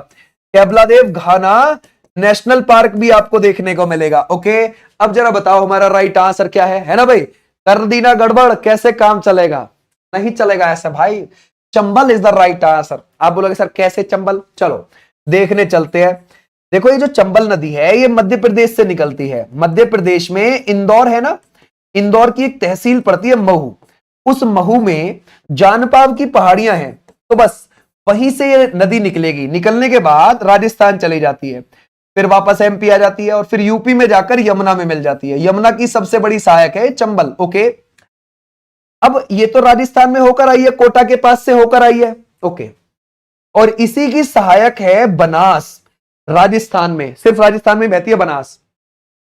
केवलादेव घाना नेशनल पार्क भी आपको देखने को मिलेगा। ओके, अब जरा बताओ हमारा राइट आंसर क्या है ना भाई? कर दी ना गड़बड़, कैसे काम चलेगा? नहीं चलेगा ऐसा भाई। Chambal is the right answer. आप बोलोगे सर कैसे चंबल? चलो देखने चलते हैं। देखो ये जो चंबल नदी है ये मध्य प्रदेश से निकलती है। मध्य प्रदेश में इंदौर है ना, इंदौर की एक तहसील पड़ती है महू, उस महू में जानपाव की पहाड़ियां हैं, तो बस वहीं से ये नदी निकलेगी। निकलने के बाद राजस्थान चली जाती है, फिर वापस एमपी आ जाती है और फिर यूपी में जाकर यमुना में मिल जाती है। यमुना की सबसे बड़ी सहायक है चंबल। ओके, अब ये तो राजस्थान में होकर आई है, कोटा के पास से होकर आई है। ओके, और इसी की सहायक है बनास, राजस्थान में, सिर्फ राजस्थान में बहती है बनास।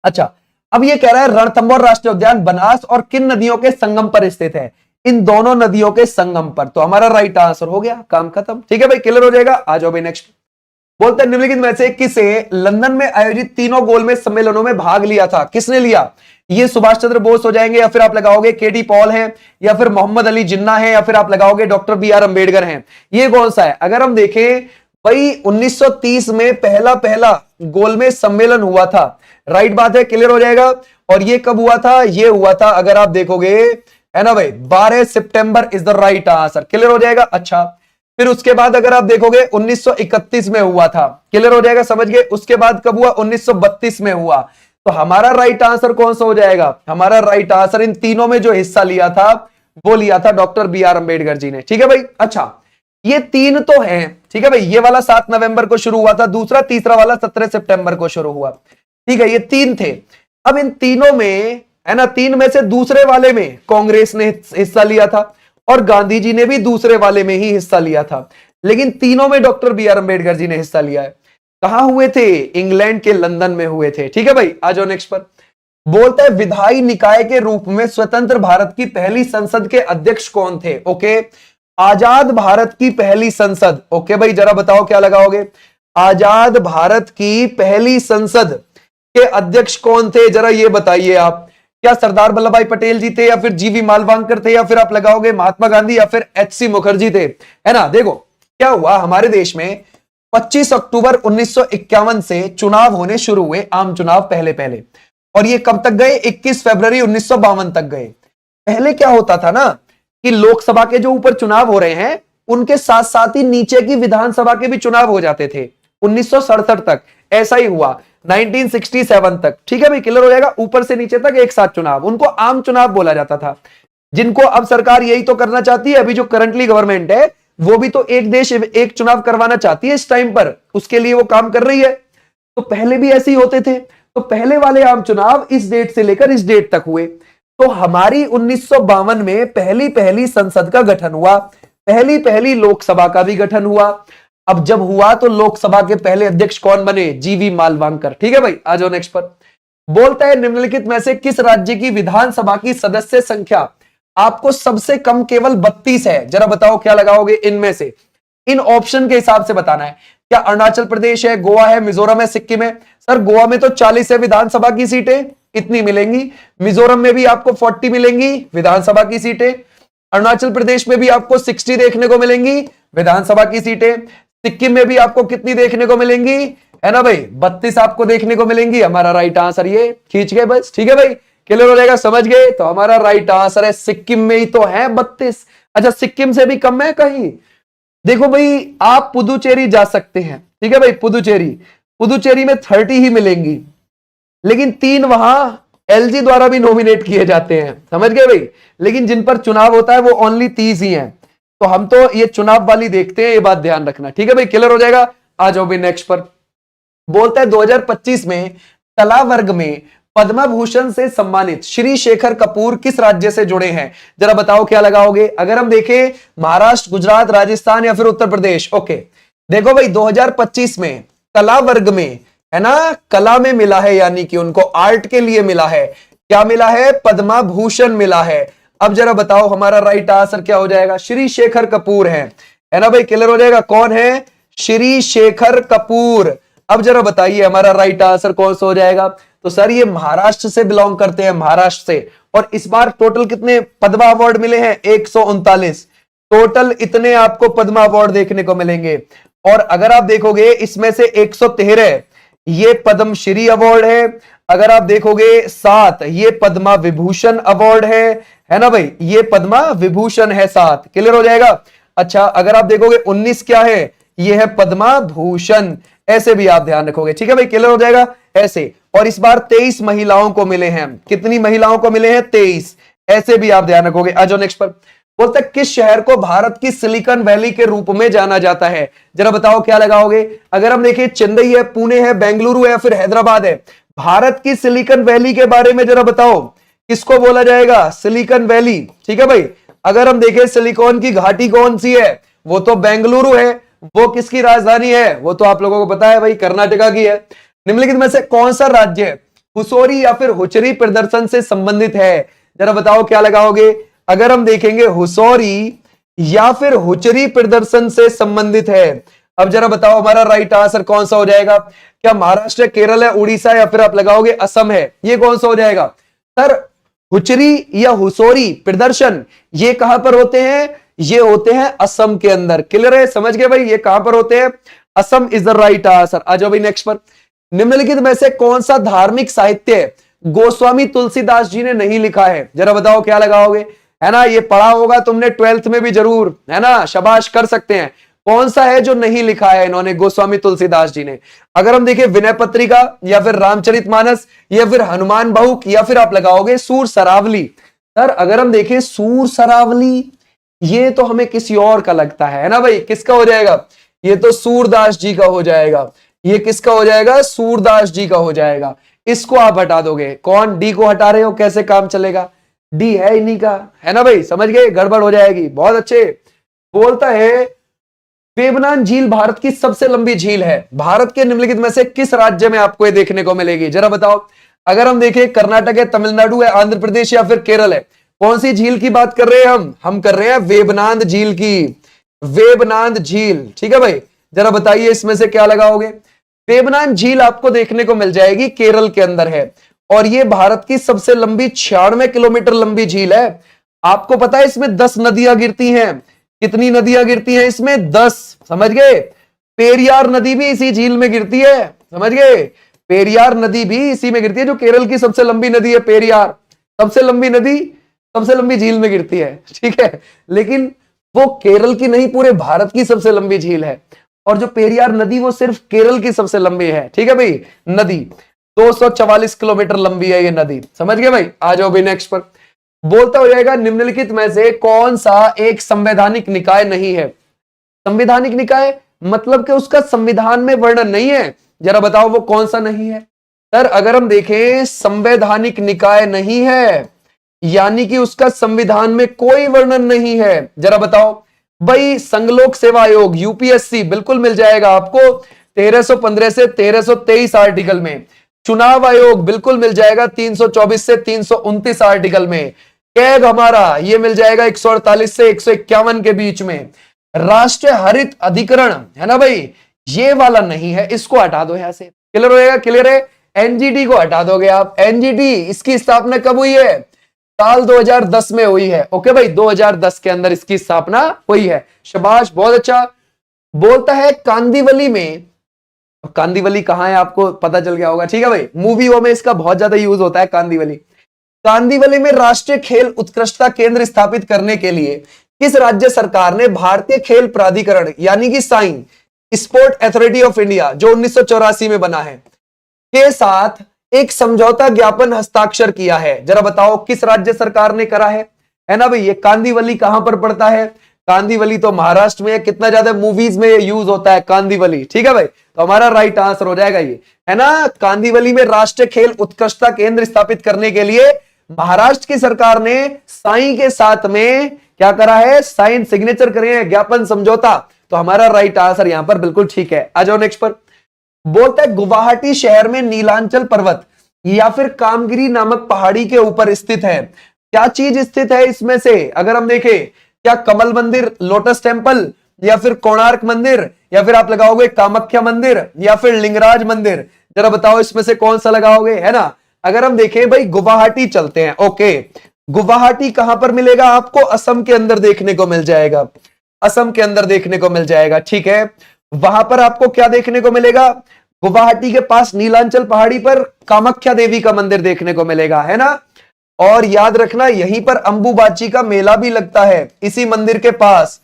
अच्छा, अब ये कह रहा है रणथंभौर राष्ट्रीय उद्यान बनास और किन नदियों के संगम पर स्थित है? इन दोनों नदियों के संगम पर। तो हमारा राइट आंसर हो गया, काम खत्म। ठीक है भाई, क्लियर हो जाएगा। आ जाओ भाई नेक्स्ट। बोलते हैं निम्नलिखित में से किसे लंदन में आयोजित तीनों गोलमेज सम्मेलनों में भाग लिया था? किसने लिया? ये सुभाष चंद्र बोस हो जाएंगे, या फिर आप लगाओगे केडी पॉल हैं, या फिर मोहम्मद अली जिन्ना है, या फिर आप लगाओगे डॉक्टर बी आर अंबेडकर हैं। ये कौन सा है? अगर हम देखें भाई 1930 में पहला गोलमेज सम्मेलन हुआ था। राइट बात है, क्लियर हो जाएगा। और ये कब हुआ था? ये हुआ था, अगर आप देखोगे, है ना भाई, 12 सितंबर is the right answer. Clear हो जाएगा। अच्छा, फिर उसके बाद अगर आप देखोगे 1931 में हुआ था। क्लियर हो जाएगा, समझ गए। उसके बाद कब हुआ? 1932 में हुआ। तो हमारा राइट आंसर कौन सा हो जाएगा? हमारा राइट आंसर इन तीनों में जो हिस्सा लिया था वो लिया था doctor B are Ambedkar ji ने। ठीक है भाई। अच्छा, ये तीन तो हैं। ठीक है भाई, ये वाला 7 नवंबर को शुरू हुआ था, दूसरा तीसरा वाला 17 सितंबर को शुरू हुआ। ठीक है, ये तीन थे। अब इन तीनों में, है ना, तीन में से दूसरे वाले में कांग्रेस ने हिस्सा लिया था और गांधी जी ने भी दूसरे वाले में ही हिस्सा लिया था, लेकिन तीनों में doctor B are Ambedkar ji ने हिस्सा लिया है। कहां हुए थे? इंग्लैंड के लंदन में हुए थे। ठीक है भाई, आ जाओ नेक्स्ट पर। बोलते हैं विधायी निकाय के रूप में स्वतंत्र भारत की पहली संसद के अध्यक्ष कौन थे? ओके, आजाद भारत की पहली संसद। ओके भाई, जरा बताओ क्या लगाओगे? आजाद भारत की पहली संसद के अध्यक्ष कौन थे? जरा ये बताइए आप। क्या सरदार वल्लभ भाई पटेल जी थे, या फिर जीवी मालवांकर थे, या फिर आप लगाओगे महात्मा गांधी, या फिर एचसी मुखर्जी थे? है ना, देखो क्या हुआ, हमारे देश में 25 अक्टूबर 1951 से चुनाव होने शुरू हुए, आम चुनाव पहले, और ये कब तक गए? 21 फरवरी 1952 तक गए। पहले क्या होता था ना कि लोकसभा के जो ऊपर चुनाव हो रहे हैं उनके साथ साथ ही नीचे की विधानसभा के भी चुनाव हो जाते थे। 1967 तक ऐसा ही हुआ, 1967 तक। ठीक है भाई, क्लियर हो जाएगा। ऊपर से नीचे तक एक साथ चुनाव, उनको आम चुनाव बोला जाता था। जिनको अब सरकार यही तो करना चाहती है, अभी जो करंटली गवर्नमेंट है वो भी तो एक देश एक चुनाव करवाना चाहती है इस टाइम पर, उसके लिए वो काम कर रही है। तो पहले भी ऐसे ही होते थे। तो पहले वाले आम चुनाव इस डेट से लेकर इस डेट तक हुए। तो हमारी 1952 में पहली संसद का गठन हुआ, पहली लोकसभा का भी गठन हुआ। अब जब हुआ तो लोकसभा के पहले अध्यक्ष कौन बने? जीवी मालवांकर। ठीक है भाई, आ जाओ नेक्स्ट पर। बोलता है निम्नलिखित में से किस राज्य की विधानसभा की सदस्य संख्या आपको सबसे कम केवल 32 है? जरा बताओ क्या लगाओगे इनमें से? इन ऑप्शन के हिसाब से बताना है। क्या अरुणाचल प्रदेश है, गोवा है, मिजोरम है, सिक्किम है? सर गोवा में तो 40 है विधानसभा की सीटें, इतनी मिलेंगी। मिजोरम में भी आपको 40 मिलेंगी विधानसभा की सीटें। अरुणाचल प्रदेश में भी आपको 60 देखने को मिलेंगी विधानसभा की सीटें। सिक्किम में भी आपको कितनी देखने को मिलेंगी? है ना भाई, 32 आपको देखने को मिलेंगी। हमारा राइट आंसर ये खींच गए बस। ठीक है भाई, क्लियर हो जाएगा, समझ गए। तो हमारा राइट आंसर है सिक्किम में ही तो है 32। अच्छा, सिक्किम से भी कम है कहीं? देखो भाई, आप पुदुचेरी जा सकते हैं। ठीक है भाई, पुदुचेरी में 30 ही मिलेंगी, लेकिन 3 वहां एलजी द्वारा भी नॉमिनेट किए जाते हैं, समझ गए भाई। लेकिन जिन पर चुनाव होता है वो ओनली 30 ही हैं। तो हम तो ये चुनाव वाली देखते हैं, ये बात ध्यान रखना, ठीक है भाई, क्लियर हो जाएगा। आ जाओ भाई नेक्स्ट पर। बोलता है 2025 में कला वर्ग में पद्म भूषण से सम्मानित श्री शेखर कपूर किस राज्य से जुड़े हैं? जरा बताओ क्या लगाओगे। अगर हम देखें महाराष्ट्र, गुजरात, राजस्थान या फिर उत्तर प्रदेश। ओके, देखो भाई 2025 में कला वर्ग में, है ना, कला में मिला है, यानी कि उनको आर्ट के लिए मिला है, क्या मिला है? पद्म भूषण मिला है। अब जरा बताओ हमारा राइट आंसर क्या हो जाएगा? श्री शेखर कपूर है ना भाई, क्लियर हो जाएगा। कौन है? श्री शेखर कपूर। अब जरा बताइए हमारा राइट आंसर कौन सा हो जाएगा? तो सर ये महाराष्ट्र से बिलोंग करते हैं, महाराष्ट्र से। और इस बार टोटल कितने पद्म अवार्ड मिले हैं? 139 टोटल, इतने आपको पद्म अवार्ड देखने को मिलेंगे। और अगर आप देखोगे इसमें से 113 ये पद्मश्री अवार्ड है, अगर आप देखोगे 7 ये पद्म विभूषण अवार्ड है ना भाई, ये पद्म विभूषण है 7, क्लियर हो जाएगा। अच्छा, अगर आप देखोगे 19 क्या है? ये है पद्म भूषण, ऐसे भी आप ध्यान रखोगे, ठीक है भाई, क्लियर हो जाएगा ऐसे। और इस बार 23 महिलाओं को मिले हैं। कितनी महिलाओं को मिले हैं? 23, ऐसे भी आप ध्यान रखोगे। आ जाओ नेक्स्ट पर। बोलते हैं किस शहर को भारत की सिलिकॉन वैली के रूप में जाना जाता है? जरा बताओ क्या लगाओगे। अगर हम देखें चेन्नई है, पुणे है, बेंगलुरु है या फिर हैदराबाद है। भारत की सिलिकॉन वैली के बारे में जरा बताओ, किसको बोला जाएगा? सिलिकॉन वैली, ठीक है भाई। अगर हम देखें सिलिकॉन की घाटी कौन सी है? वो तो बेंगलुरु है। वो किसकी राजधानी है? वो तो आप लोगों को पता है भाई, कर्नाटका की है। निम्नलिखित में से कौन सा राज्य हुसोरी या फिर हुचरी प्रदर्शन से संबंधित है? जरा बताओ क्या लगाओगे। अगर हम देखेंगे हुसोरी या फिर हुचरी प्रदर्शन से संबंधित है। अब जरा बताओ हमारा राइट आंसर कौन सा हो जाएगा? क्या महाराष्ट्र, केरल है, उड़ीसा या फिर आप लगाओगे असम है? ये कौन सा हो जाएगा? सर हुचरी या हुसोरी प्रदर्शन ये कहां पर होते हैं? ये होते हैं असम के अंदर, क्लियर है, समझ गए भाई, ये कहां पर होते हैं? Assam is the right answer. आ जाओ भाई नेक्स्ट पर। निम्नलिखित में से कौन सा धार्मिक साहित्य गोस्वामी तुलसीदास जी ने नहीं लिखा है? जरा बताओ क्या लगाओगे, है ना, ये पढ़ा होगा तुमने 12th में भी जरूर, है ना, शाबाश, कर सकते हैं। कौन सा है जो नहीं लिखा है इन्होंने, गोस्वामी तुलसीदास जी ने? अगर हम देखें विनय पत्रिका या फिर रामचरितमानस या फिर हनुमान बहुक या फिर आप लगाओगे सूर सरावली। सर अगर हम देखें सूर सरावली, ये तो हमें किसी और का लगता है ना भाई, किसका हो जाएगा? ये तो सूरदास जी का हो जाएगा। ये किसका हो जाएगा? सूरदास जी का हो जाएगा। इसको आप हटा दोगे। कौन? डी को हटा रहे हो, कैसे काम चलेगा? डी है इन्हीं का, है ना भाई, समझ गए, गड़बड़ हो जाएगी। बहुत अच्छे। बोलता है वेबनान झील भारत की सबसे लंबी झील है। भारत के निम्नलिखित में से किस राज्य में आपको ये देखने को मिलेगी? जरा बताओ। अगर हम देखें कर्नाटक है, तमिलनाडु है, आंध्र प्रदेश या फिर केरल है, कौन सी झील की बात कर रहे हैं हम कर रहे हैं वेबनान झील की, वेबनान झील, ठीक है भाई। जरा बताइए इसमें से क्या लगाओगे। वेबनान झील आपको देखने को मिल जाएगी, केरल के अंदर है, और ये भारत की सबसे लंबी 96 किलोमीटर लंबी झील है। आपको पता है इसमें 10 नदियां गिरती हैं। कितनी नदियां गिरती हैं इसमें? 10, समझ गए। पेरियार नदी भी इसी झील में गिरती है, समझ गए, पेरियार नदी भी इसी में गिरती है, जो केरल की सबसे लंबी नदी है पेरियार, सबसे लंबी नदी सबसे लंबी झील में गिरती है, ठीक है। लेकिन वो केरल की नहीं, पूरे भारत की सबसे लंबी झील है। और जो पेरियार नदी वो सिर्फ केरल की सबसे लंबी है, ठीक है भाई। नदी 244 किलोमीटर लंबी है ये नदी, समझ गए भाई। आ जाओ भाई नेक्स्ट पर। बोलता हो जाएगा निम्नलिखित में से कौन सा एक संवैधानिक निकाय नहीं है? संवैधानिक निकाय मतलब कि उसका संविधान में वर्णन नहीं है। जरा बताओ वो कौन सा नहीं है। सर अगर हम देखें संवैधानिक निकाय नहीं है, यानी कि उसका संविधान में कोई वर्णन नहीं है। जरा बताओ भाई। संघ लोक सेवा आयोग यूपीएससी बिल्कुल मिल जाएगा आपको 1315 से 1323 आर्टिकल में। चुनाव आयोग बिल्कुल मिल जाएगा 324 से 329 आर्टिकल में। कैग हमारा ये मिल जाएगा 148 से 151 के बीच में। राष्ट्रीय हरित अधिकरण है ना भाई, ये वाला नहीं है, इसको हटा दो यहां से। क्लियर हो जाएगा? क्लियर है। एनजीटी को हटा दोगे आप। एनजीटी इसकी स्थापना कब हुई है? साल 2010 में हुई है। ओके भाई, 2010 के अंदर इसकी स्थापना हुई है। शाबाश, बहुत अच्छा। बोलता है कांदिवली में, कांदिवली कहां है आपको पता चल गया होगा, ठीक है भाई। मूवियों में इसका बहुत ज्यादा यूज होता है कांदिवली। कांदिवली में राष्ट्रीय खेल उत्कृष्टता केंद्र स्थापित करने के लिए किस राज्य सरकार ने भारतीय खेल प्राधिकरण यानी कि साइन, स्पोर्ट अथॉरिटी ऑफ इंडिया, जो 1984 में बना है, के साथ एक समझौता ज्ञापन हस्ताक्षर किया है। जरा बताओ किस राज्य सरकार ने करा है ना भाई। ये कांदिवली कहां पर पड़ता है? कांदिवली तो महाराष्ट्र में है। कितना ज्यादा मूवीज में यूज होता है कांदिवली, ठीक है भाई। तो हमारा राइट आंसर हो जाएगा ये, है ना। कांदिवली में राष्ट्रीय खेल उत्कृष्टता केंद्र स्थापित करने के लिए महाराष्ट्र की सरकार ने साई के साथ में क्या करा है? साइन सिग्नेचर करे हैं, ज्ञापन समझौता। तो हमारा राइट आंसर यहां पर बिल्कुल ठीक है। आ जाओ नेक्स्ट पर। बोलता है गुवाहाटी शहर में नीलांचल पर्वत या फिर कामगिरी नामक पहाड़ी के ऊपर स्थित है। क्या चीज स्थित है इसमें से? अगर हम देखें, क्या कमल मंदिर, लोटस टेम्पल, या फिर कोणार्क मंदिर, या फिर आप लगाओगे कामाख्या मंदिर, या फिर लिंगराज मंदिर? जरा बताओ इसमें से कौन सा लगाओगे, है ना। अगर हम देखें भाई गुवाहाटी चलते हैं। ओके, गुवाहाटी कहां पर मिलेगा आपको? असम के अंदर देखने को मिल जाएगा, असम के अंदर देखने को मिल जाएगा, ठीक है। वहां पर आपको क्या देखने को मिलेगा? गुवाहाटी के पास नीलांचल पहाड़ी पर कामाख्या देवी का मंदिर देखने को मिलेगा, है ना। और याद रखना यहीं पर अंबुबाची का मेला भी लगता है, इसी मंदिर के पास।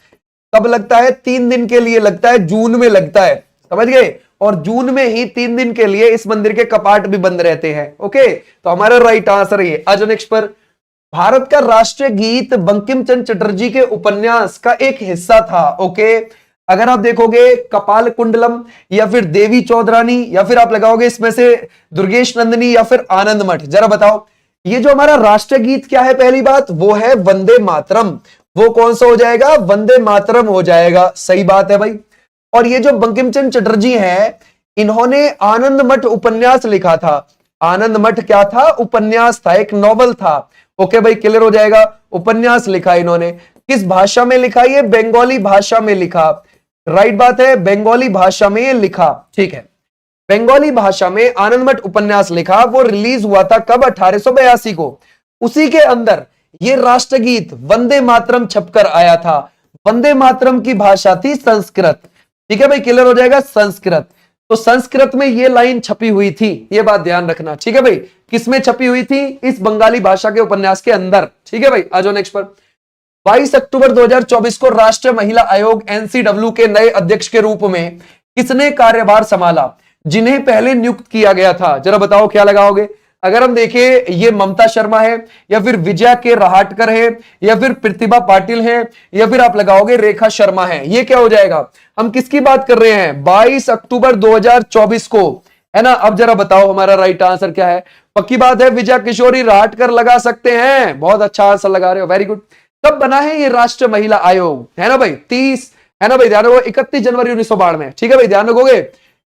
कब लगता है? 3 दिन के लिए लगता है, जून में लगता है, समझ गए। और जून में ही 3 दिन के लिए इस मंदिर के कपाट भी बंद रहते हैं। ओके, तो हमारा राइट आंसर ये। आज नेक्स्ट पर। भारत का राष्ट्रीय गीत बंकिम चंद्र चटर्जी के उपन्यास का एक हिस्सा था। ओके, अगर आप देखोगे कपाल कुंडलम, या फिर देवी चौधरानी, या फिर आप लगाओगे इसमें से दुर्गेश नंदिनी, या फिर आनंद मठ। जरा बताओ ये जो हमारा राष्ट्रीय गीत क्या है? पहली बात वो है वंदे मातरम। वो कौन सा हो जाएगा? वंदे मातरम हो जाएगा। सही बात है भाई। और ये जो बंकिम चंद्र चटर्जी हैं, इन्होंने आनंद मठ उपन्यास लिखा था। आनंद मठ क्या था? उपन्यास था, एक नॉवल था। ओके भाई, क्लियर हो जाएगा। उपन्यास लिखा इन्होंने। किस भाषा में लिखा? ये बंगाली भाषा में लिखा। राइट बात है, बंगाली भाषा में लिखा, ठीक है। बंगाली भाषा में आनंद मठ उपन्यास लिखा। वो रिलीज हुआ था कब? 1882 को। उसी के अंदर ये राष्ट्रगीत वंदे मातरम छपकर आया था। वंदे मातरम की भाषा थी संस्कृत, ठीक है भाई, क्लियर हो जाएगा, संस्कृत। तो संस्कृत में ये लाइन छपी हुई थी, ये बात ध्यान रखना, ठीक है भाई। किसमें छपी हुई थी? इस बंगाली भाषा के उपन्यास के अंदर, ठीक है भाई। आ जाओ नेक्स्ट पर। 22 अक्टूबर 2024 को राष्ट्रीय महिला आयोग एनसीडब्ल्यू के नए अध्यक्ष के रूप में किसने कार्यभार संभाला, जिन्हें पहले नियुक्त किया गया था? जरा बताओ क्या लगाओगे। अगर हम देखें, ये ममता शर्मा है, या फिर विजया के रहाटकर है, या फिर प्रतिभा पाटिल है, या फिर आप लगाओगे रेखा शर्मा है। ये क्या हो जाएगा? हम किसकी बात कर रहे हैं? 22 अक्टूबर 2024 को, है ना। अब जरा बताओ हमारा राइट आंसर क्या है। पक्की बात है विजया किशोरी रहाटकर लगा सकते हैं। बहुत अच्छा आंसर लगा रहे हो, वेरी गुड। कब बना है ये राष्ट्रीय महिला आयोग, है ना भाई? 30, है ना भाई, ध्यान रखो, 31 जनवरी 1992, ठीक है भाई, ध्यान रखोगे।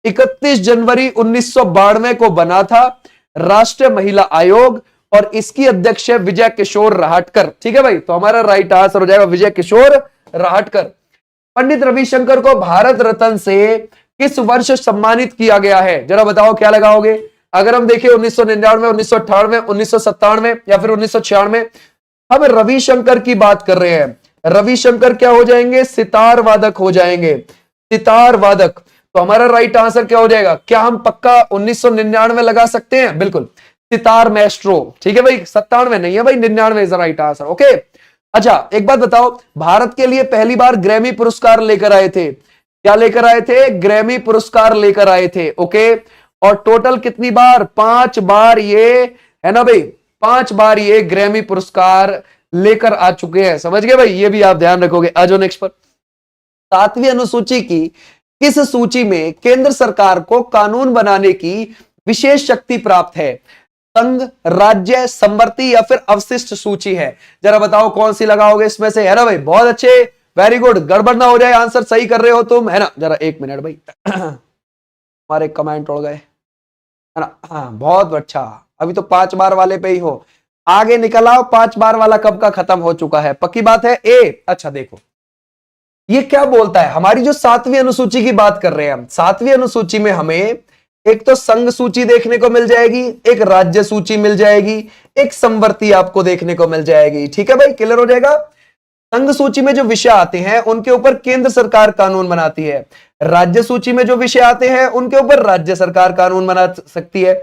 31 जनवरी 1992 को बना था राष्ट्रीय महिला आयोग, और इसकी अध्यक्ष है विजय किशोर रहाटकर, ठीक है भाई। तो हमारा राइट आंसर हो जाएगा विजय किशोर रहाटकर। पंडित रविशंकर को भारत रत्न से किस वर्ष सम्मानित किया गया है? जरा बताओ क्या लगाओगे। अगर हम देखें 1999, 1998, 1997 या फिर 1996, हम रविशंकर की बात कर रहे हैं। रविशंकर क्या हो जाएंगे? सितार वादक हो जाएंगे, सितार वादक। तो हमारा राइट आंसर क्या हो जाएगा? क्या हम पक्का 1999 लगा सकते हैं? बिल्कुल, सितार मैस्ट्रो, ठीक है भाई। 97 नहीं है भाई, 99 is the right answer. Okay, अच्छा एक बात बताओ, भारत के लिए पहली बार ग्रैमी पुरस्कार लेकर आए थे, क्या लेकर आए थे? ग्रैमी पुरस्कार लेकर आए थे। ओके, और टोटल कितनी बार? 5 बार ये, है ना भाई, 5 बार ये ग्रैमी पुरस्कार लेकर आ चुके हैं, समझ गए भाई। ये भी आप ध्यान रखोगे। आ जाओ नेक्स्ट पर। 7वीं अनुसूची की किस सूची में केंद्र सरकार को कानून बनाने की विशेष शक्ति प्राप्त है? संघ, राज्य, समवर्ती या फिर अवशिष्ट सूची है? जरा बताओ कौन सी लगाओगे इसमें से, है ना भाई। बहुत अच्छे, वेरी गुड, गड़बड़ ना हो जाए, आंसर सही कर रहे हो तुम, है ना। जरा 1 मिनट भाई, हमारे कमेंट उड़ गए, है ना। हाँ, बहुत अच्छा, अभी तो 5 बार वाले पे ही हो, आगे निकल आओ। 5 बार वाला कब का खत्म हो चुका है, पक्की बात है। अच्छा देखो ये क्या बोलता है, हमारी जो 7वीं अनुसूची की बात कर रहे हैं हम, 7वीं अनुसूची में हमें एक तो संघ सूची देखने को मिल जाएगी, एक राज्य सूची मिल जाएगी, एक समवर्ती आपको देखने को मिल जाएगी, ठीक है भाई, क्लियर हो जाएगा। संघ सूची में जो विषय आते हैं उनके ऊपर केंद्र सरकार कानून बनाती है। राज्य सूची में जो विषय आते हैं उनके ऊपर राज्य सरकार कानून बना सकती है।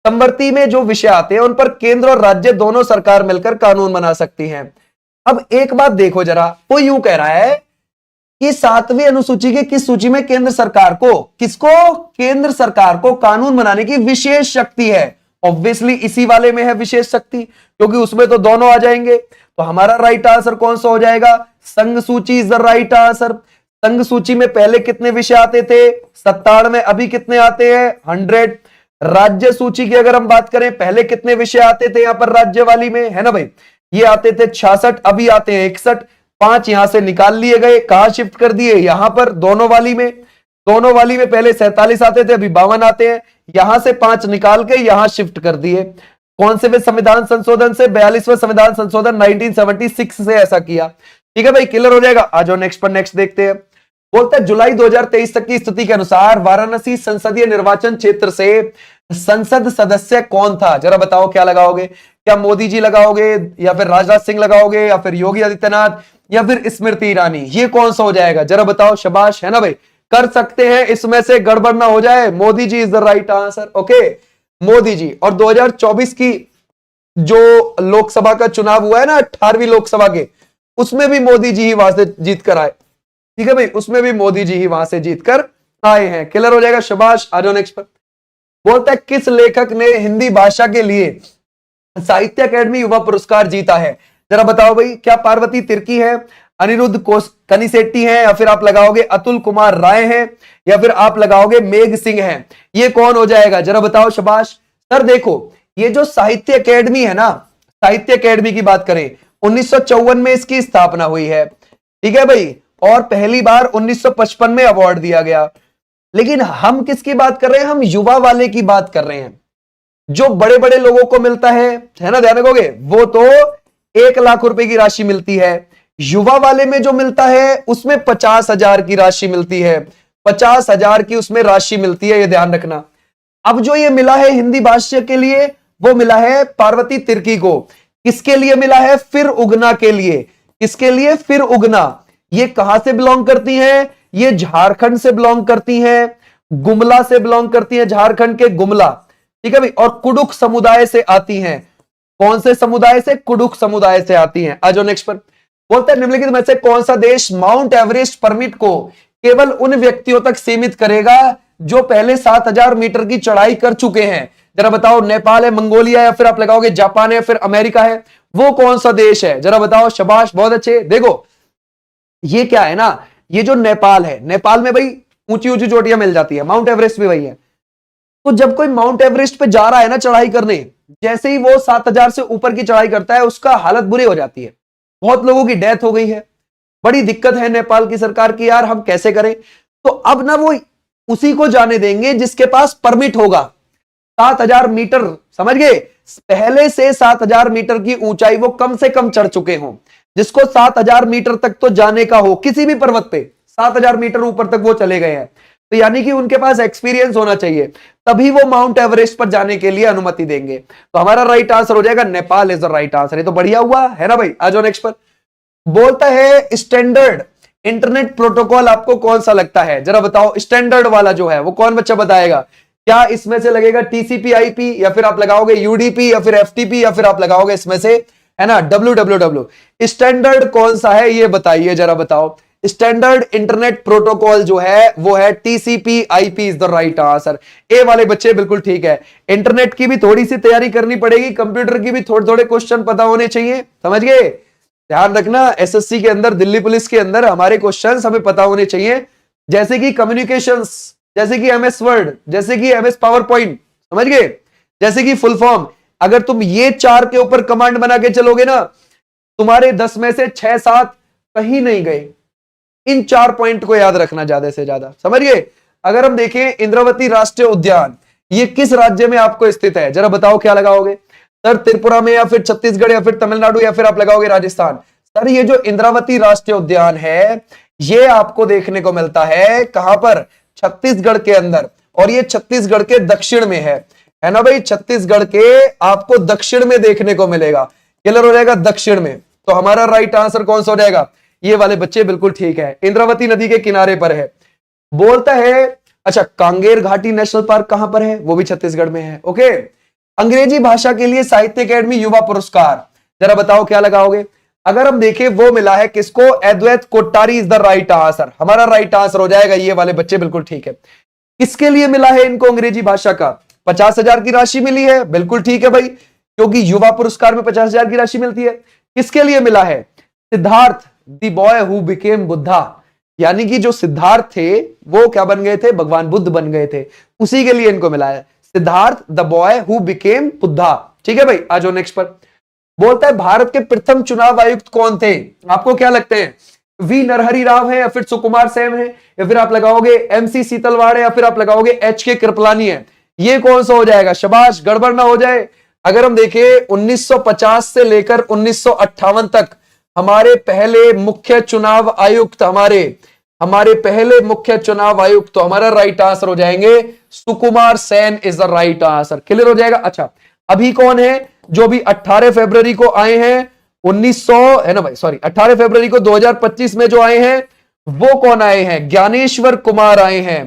समवर्ती में जो विषय आते हैं उन पर केंद्र और राज्य दोनों सरकार मिलकर कानून बना सकती है। अब एक बात देखो जरा, वो यूं कह रहा है कि 7वीं अनुसूची के किस सूची में केंद्र सरकार को, किसको? केंद्र सरकार को कानून बनाने की विशेष शक्ति है। ऑब्वियसली इसी वाले में है विशेष शक्ति, क्योंकि उसमें तो दोनों आ जाएंगे। तो हमारा राइट आंसर कौन सा हो जाएगा? संघ सूची इज द राइट आंसर। संघ सूची में पहले कितने विषय आते थे? 97। अभी कितने आते हैं? 100। राज्य सूची की अगर हम बात करें, पहले कितने विषय आते थे यहां पर राज्य वाली में, है ना भाई? ये आते थे 66, अभी आते हैं 61। 5 यहां से निकाल लिए गए, कहां शिफ्ट कर दिए? यहां पर दोनों वाली में। दोनों वाली में पहले 47 आते थे, अभी 52 आते हैं। यहां से 5 निकाल के यहां शिफ्ट कर दिए। कौन से संविधान संशोधन से? 42वां संविधान संशोधन 1976 से ऐसा किया। ठीक है भाई, क्लियर हो जाएगा। आ जाओ नेक्स्ट पर, नेक्स्ट देखते हैं। बोलते हैं जुलाई 2023 तक की स्थिति के अनुसार वाराणसी संसदीय निर्वाचन क्षेत्र से संसद सदस्य कौन था? जरा बताओ क्या लगाओगे? क्या मोदी जी लगाओगे, या फिर राजनाथ सिंह लगाओगे, या फिर योगी आदित्यनाथ, या फिर स्मृति ईरानी? ये कौन सा हो जाएगा? जरा बताओ। शाबाश, है ना भाई, कर सकते हैं, इसमें से गड़बड़ ना हो जाए। Modi ji is the right answer. Okay, Modi ji. और 2024 की जो लोकसभा का चुनाव हुआ है ना, 18वीं लोकसभा के, उसमें भी मोदी जी ही वहां से जीत कर आए। ठीक है भाई, उसमें भी मोदी जी ही वहां से जीत कर आए हैं। क्लियर हो जाएगा। शाबाश, आ जाओ नेक्स्ट पर। बोलता है किस लेखक ने हिंदी भाषा के लिए साहित्य अकादमी युवा पुरस्कार जीता है? जरा बताओ भाई। क्या पार्वती तिर्की है, अनिरुद्ध कनिसेट्टी है, या फिर आप लगाओगे अतुल कुमार राय है, या फिर आप लगाओगे मेघ सिंह है? ये कौन हो जाएगा? जरा बताओ। शाबाश सर। देखो, ये जो साहित्य अकादमी है ना, साहित्य अकादमी की बात करें, 1954 में इसकी स्थापना हुई है। ठीक है भाई, और पहली बार 1955 में अवार्ड दिया गया। लेकिन हम किसकी बात कर रहे हैं? हम युवा वाले की बात कर रहे हैं। जो बड़े बड़े लोगों को मिलता है ना, ध्यान रखोगे, वो तो 1 लाख रुपए की राशि मिलती है। युवा वाले में जो मिलता है उसमें 50,000 की राशि मिलती है। 50,000 की उसमें राशि मिलती है, ये ध्यान रखना। अब जो ये मिला है हिंदी भाषा के लिए, वो मिला है पार्वती तिर्की को। किसके लिए मिला है? फिर उगना के लिए। किसके लिए? फिर उगना। ये कहां से बिलोंग करती हैं? ये झारखंड से बिलोंग करती हैं, गुमला से बिलोंग करती हैं, झारखंड के गुमला। ठीक है भाई, और कुडुख समुदाय से आती हैं। कौन से समुदाय से? कुडुख समुदाय से आती हैं। आ जाओ नेक्स्ट पर। बोलते हैं निम्नलिखित में से कौन सा देश माउंट एवरेस्ट परमिट को केवल उन व्यक्तियों तक सीमित करेगा जो पहले 7,000 मीटर की चढ़ाई कर चुके हैं? जरा बताओ। नेपाल है, मंगोलिया, या फिर आप लगाओगे जापान है, फिर अमेरिका है? वो कौन सा देश है? जरा बताओ। शाबाश, बहुत अच्छे। देखो, ये क्या है ना, ये जो नेपाल है, नेपाल में भाई ऊंची ऊंची चोटियां मिल जाती है, माउंट एवरेस्ट भी वही है। तो जब कोई माउंट एवरेस्ट पे जा रहा है ना चढ़ाई करने, जैसे ही वो 7,000 से ऊपर की चढ़ाई करता है, उसका हालत बुरी हो जाती है। बहुत लोगों की डेथ हो गई है। बड़ी दिक्कत है नेपाल की सरकार की, यार हम कैसे करें? तो अब ना वो उसी को जाने देंगे जिसके पास परमिट होगा। 7,000 मीटर, समझ गए? पहले से 7,000 मीटर की ऊंचाई वो कम से कम चढ़ चुके हों, जिसको 7,000 मीटर तक तो जाने का हो, किसी भी पर्वत पे 7,000 मीटर ऊपर तक वो चले गए हैं। तो यानी कि उनके पास एक्सपीरियंस होना चाहिए, तभी वो माउंट एवरेस्ट पर जाने के लिए अनुमति देंगे। तो हमारा राइट आंसर हो जाएगा Nepal is the right answer. ये तो बढ़िया हुआ, है ना भाई? आ जाओ नेक्स्ट पर। बोलता है स्टैंडर्ड इंटरनेट प्रोटोकॉल आपको कौन सा लगता है? जरा बताओ। स्टैंडर्ड वाला जो है वो कौन बच्चा बताएगा? क्या इसमें से लगेगा टीसीपी आईपी, या फिर आप लगाओगे यूडीपी, या फिर एफटीपी, या फिर आप लगाओगे इसमें से, है ना, www? स्टैंडर्ड कौन सा है ये बताइए, जरा बताओ। स्टैंडर्ड इंटरनेट प्रोटोकॉल जो है वो है TCP IP is the right answer. A वाले बच्चे बिल्कुल ठीक है। इंटरनेट की भी थोड़ी सी तैयारी करनी पड़ेगी, कंप्यूटर की भी थोड़े थोड़े क्वेश्चन पता होने चाहिए, समझ गए? ध्यान रखना, एसएससी के अंदर, दिल्ली पुलिस के अंदर हमारे क्वेश्चंस हमें पता होने चाहिए, जैसे कि कम्युनिकेशंस, जैसे कि एमएस वर्ड, जैसे कि एमएस पावर पॉइंट, समझ गए? जैसे कि फुल फॉर्म। अगर तुम ये 4 के ऊपर कमांड बना के चलोगे ना, तुम्हारे 10 में से 6-7 कहीं नहीं गए। इन 4 पॉइंट को याद रखना ज्यादा से ज्यादा, समझ गए? अगर हम देखें इंद्रावती राष्ट्रीय उद्यान, ये किस राज्य में आपको स्थित है? जरा बताओ क्या लगाओगे सर? त्रिपुरा में, या फिर छत्तीसगढ़, या फिर तमिलनाडु, या फिर आप लगाओगे राजस्थान? सर ये जो इंद्रावती राष्ट्रीय उद्यान है, ये आपको देखने को मिलता है कहां पर? छत्तीसगढ़ के अंदर, और ये छत्तीसगढ़ के दक्षिण में है ना भाई? छत्तीसगढ़ के आपको दक्षिण में देखने को मिलेगा। क्लियर हो जाएगा? दक्षिण में। तो हमारा राइट आंसर कौन सा हो जाएगा? ये वाले बच्चे बिल्कुल ठीक है, इंद्रावती नदी के किनारे पर है। बोलता है अच्छा, कांगेर घाटी नेशनल पार्क कहां पर है? वो भी छत्तीसगढ़ में है। ओके। अंग्रेजी भाषा के लिए साहित्य अकादमी युवा पुरस्कार, जरा बताओ क्या लगाओगे? अगर हम देखें, वो मिला है किसको? अद्वैत Kottari is the right answer. हमारा राइट आंसर हो जाएगा ये वाले बच्चे बिल्कुल ठीक है। किसके लिए मिला है इनको अंग्रेजी भाषा का? 50,000 की राशि मिली है, बिल्कुल ठीक है भाई, क्योंकि युवा पुरस्कार में 50,000 की राशि मिलती है। किसके लिए मिला है? Siddharth the boy who became Buddha, यानी कि जो सिद्धार्थ थे वो क्या बन गए थे? भगवान बुद्ध बन गए थे, उसी के लिए इनको मिला है, Siddharth the boy who became Buddha. ठीक है भाई, आ जाओ नेक्स्ट पर। बोलता है भारत के प्रथम चुनाव आयुक्त कौन थे? आपको क्या लगते हैं? वी नरहरि राव है, या फिर सुकुमार सेन है, या फिर आप लगाओगे एमसी सीतलवाड़ है, या फिर आप लगाओगे एच के कृपलानी है? ये कौन सा हो जाएगा? शाबाश, गड़बड़ ना हो जाए। अगर हम देखें 1950 से लेकर 1958 तक हमारे पहले मुख्य चुनाव आयुक्त, हमारे पहले मुख्य चुनाव आयुक्त, तो हमारा राइट आंसर हो जाएंगे Sukumar Sen is the right answer. Clear हो जाएगा। अच्छा, अभी कौन है जो भी 18 फरवरी को आए हैं 1900 है ना भाई, सॉरी 18 फरवरी को 2025 में जो आए हैं वो कौन आए हैं? ज्ञानेश्वर कुमार आए हैं,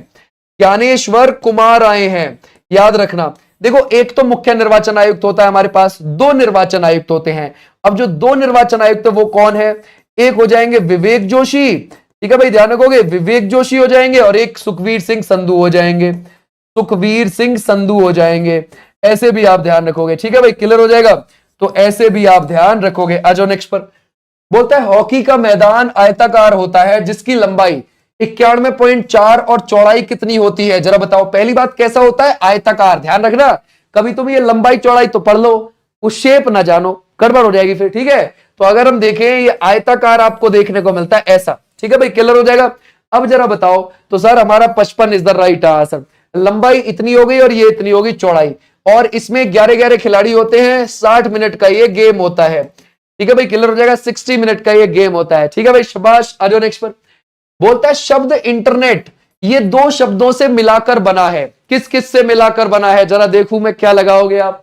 ज्ञानेश्वर कुमार आए हैं। याद रखना, देखो एक तो मुख्य निर्वाचन आयुक्त होता है हमारे पास, दो निर्वाचन आयुक्त होते हैं। अब जो दो निर्वाचन आयुक्त वो कौन है? एक हो जाएंगे विवेक जोशी, ठीक है भाई, ध्यान रखोगे, विवेक जोशी हो जाएंगे, और एक सुखवीर सिंह संधू हो जाएंगे, सुखवीर सिंह संधू हो जाएंगे। ऐसे भी आप ध्यान रखोगे, ठीक है भाई, क्लियर हो जाएगा, तो ऐसे भी आप ध्यान रखोगे। आ जाओ नेक्स्ट पर। बोलता है हॉकी का मैदान आयताकार होता है जिसकी लंबाई 91.4 और चौड़ाई कितनी होती है? जरा बताओ। पहली बात, कैसा होता है? आयताकार। ध्यान रखना, कभी तुम ये लंबाई चौड़ाई तो पढ़ लो, उस शेप ना जानो, गड़बड़ हो जाएगी फिर। ठीक है, तो अगर हम देखें ये आयताकार आपको देखने को मिलता है ऐसा, ठीक है भाई, क्लियर हो जाएगा। अब जरा बताओ, तो सर हमारा 55 इज द राइट आंसर। लंबाई इतनी हो गई और ये इतनी होगी चौड़ाई, और इसमें 11 खिलाड़ी होते हैं, 60 मिनट का ये गेम होता है। ठीक है भाई, क्लियर हो जाएगा, 60 मिनट का ये गेम होता है। ठीक है भाई, शाबाश। आ जाओ नेक्स्ट पर। बोलता है शब्द इंटरनेट ये दो शब्दों से मिलाकर बना है, किस किस से मिलाकर बना है? जरा देखूं मैं, क्या लगाओगे आप?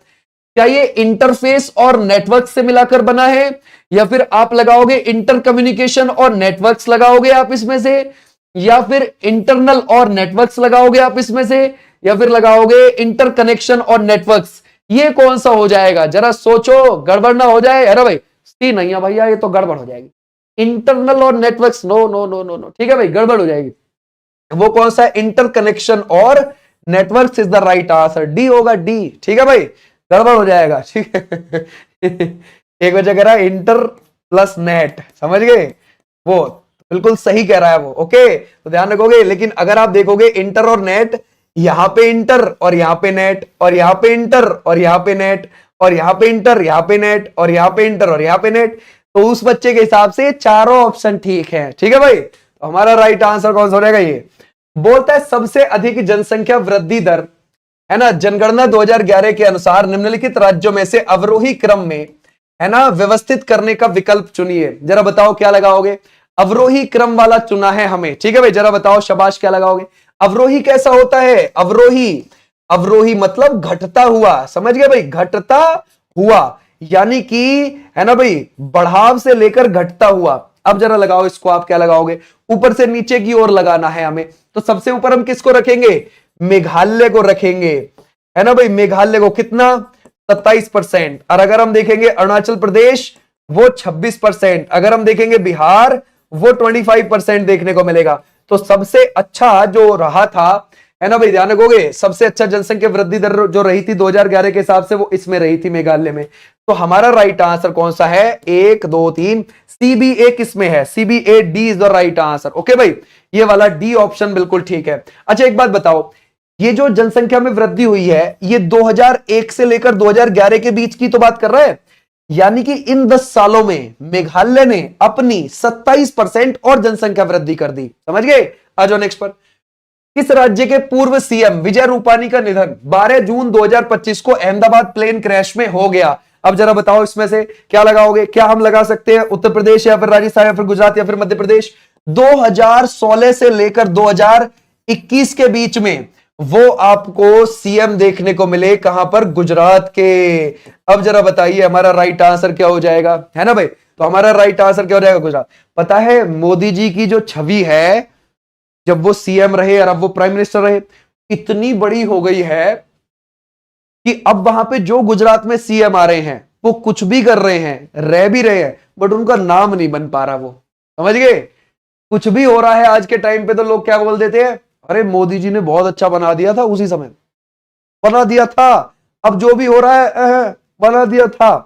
क्या ये इंटरफेस और नेटवर्क से मिलाकर बना है, या फिर आप लगाओगे इंटर कम्युनिकेशन और नेटवर्क्स लगाओगे आप इसमें से, या फिर इंटरनल और नेटवर्क्स लगाओगे आप इसमें से, या फिर लगाओगे इंटरकनेक्शन और नेटवर्क्स? ये कौन सा हो जाएगा? जरा सोचो, गड़बड़ ना हो जाए। अरे भाई सी नहीं है भैया, ये तो गड़बड़ हो जाएगी। इंटरनल और networks, no no no no no, ठीक है भाई, गड़बड़ हो जाएगी। वो कौन सा? इंटरकनेक्शन और networks is the right answer, D होगा, डी। ठीक है भाई, गड़बड़ हो जाएगा। ठीक है एक वजह कह रहा है इंटर प्लस नेट, समझ गए? वो बिल्कुल सही कह रहा है वो, ओके, तो ध्यान रखोगे। लेकिन अगर आप देखोगे इंटर और नेट, यहां पे इंटर और यहां पे नेट, और यहां पे इंटर और यहां पे नेट, और यहां पे इंटर, यहां पे नेट, और यहां पे इंटर और यहां पे नेट, तो उस बच्चे के हिसाब से चारों ऑप्शन ठीक है। ठीक है भाई, तो हमारा राइट आंसर कौन सा हो जाएगा? ये बोलता है सबसे अधिक जनसंख्या वृद्धि दर, है ना, जनगणना 2011 के अनुसार निम्नलिखित राज्यों में से अवरोही क्रम में, है ना, व्यवस्थित करने का विकल्प चुनिए। जरा बताओ क्या लगाओगे? अवरोही क्रम वाला चुना है हमें, ठीक है भाई, जरा बताओ शाबाश, क्या लगाओगे? अवरोही कैसा होता है? अवरोही, अवरोही मतलब घटता हुआ, समझ गए भाई, घटता हुआ, यानी कि, है ना भाई, बढ़ाव से लेकर घटता हुआ। अब जरा लगाओ इसको, आप क्या लगाओगे? ऊपर से नीचे की ओर लगाना है हमें, तो सबसे ऊपर हम किसको रखेंगे? मेघालय को रखेंगे, है ना भाई, मेघालय को। कितना? 27%। और अगर हम देखेंगे अरुणाचल प्रदेश, वो 26%। अगर हम देखेंगे बिहार, वो 25% देखने को मिलेगा। तो सबसे अच्छा जो रहा था, है ना भाई, ध्यान रखोगे, सबसे अच्छा जनसंख्या वृद्धि दर जो रही थी 2011 के हिसाब से, वो इसमें रही थी, मेघालय में। तो हमारा राइट आंसर कौन सा है? 1 2 3 सी बी ए किसमें है? C B A, D is the right answer. Okay भाई, ये वाला डी ऑप्शन बिल्कुल ठीक है। अच्छा एक बात बताओ, ये जो जनसंख्या में वृद्धि हुई है, ये 2001 से लेकर 2011 के बीच की तो बात कर रहा है, यानी कि इन 10 सालों में मेघालय ने अपनी 27% और जनसंख्या वृद्धि कर दी, समझ गए? आ जाओ नेक्स्ट पर। किस राज्य के पूर्व सीएम विजय रूपानी का निधन 12 जून 2025 को अहमदाबाद प्लेन क्रैश में हो गया? अब जरा बताओ इसमें से क्या लगाओगे? क्या हम लगा सकते हैं उत्तर प्रदेश, या फिर राजस्थान, या फिर गुजरात, या फिर मध्य प्रदेश? 2016 से लेकर 2021 के बीच में वो आपको सीएम देखने को मिले, कहां पर? गुजरात के। अब जरा बताइए हमारा राइट आंसर क्या हो जाएगा, है ना भाई? तो हमारा राइट आंसर क्या हो जाएगा? गुजरात। पता है मोदी जी की जो छवि है, जब वो सीएम रहे और अब वो प्राइम मिनिस्टर रहे, इतनी बड़ी हो गई है कि अब वहां पे जो गुजरात में सीएम आ रहे हैं, वो कुछ भी कर रहे हैं, रह भी रहे हैं, बट उनका नाम नहीं बन पा रहा, वो, समझ गए? कुछ भी हो रहा है आज के टाइम पे तो लोग क्या बोल देते हैं, अरे मोदी जी ने बहुत अच्छा बना दिया था उसी समय। बना दिया था, अब जो भी हो रहा है बना दिया था।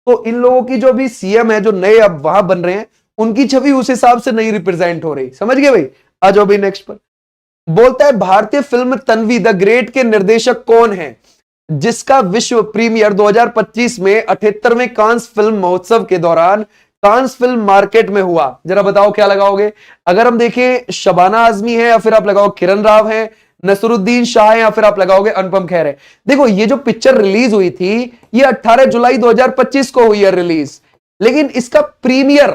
तो इन लोगों की जो भी सीएम है, जो नए अब वहां बन रहे हैं, उनकी छवि उस हिसाब से नहीं रिप्रेजेंट हो रही। समझ गए भाई? आ जाओ भाई नेक्स्ट पर। बोलता है भारतीय फिल्म तन्वी द ग्रेट के निर्देशक कौन है, जिसका विश्व प्रीमियर 2025 में 78वें कांस फिल्म महोत्सव के दौरान कांस फिल्म मार्केट में हुआ। जरा बताओ क्या लगाओगे? अगर हम देखें शबाना आजमी है, या फिर आप लगाओ किरण राव है, नसरुद्दीन शाह है, या फिर आप लगाओगे अनुपम खेर है। देखो ये जो पिक्चर रिलीज हुई थी, ये 18 जुलाई 2025 को हुई है रिलीज, लेकिन इसका प्रीमियर,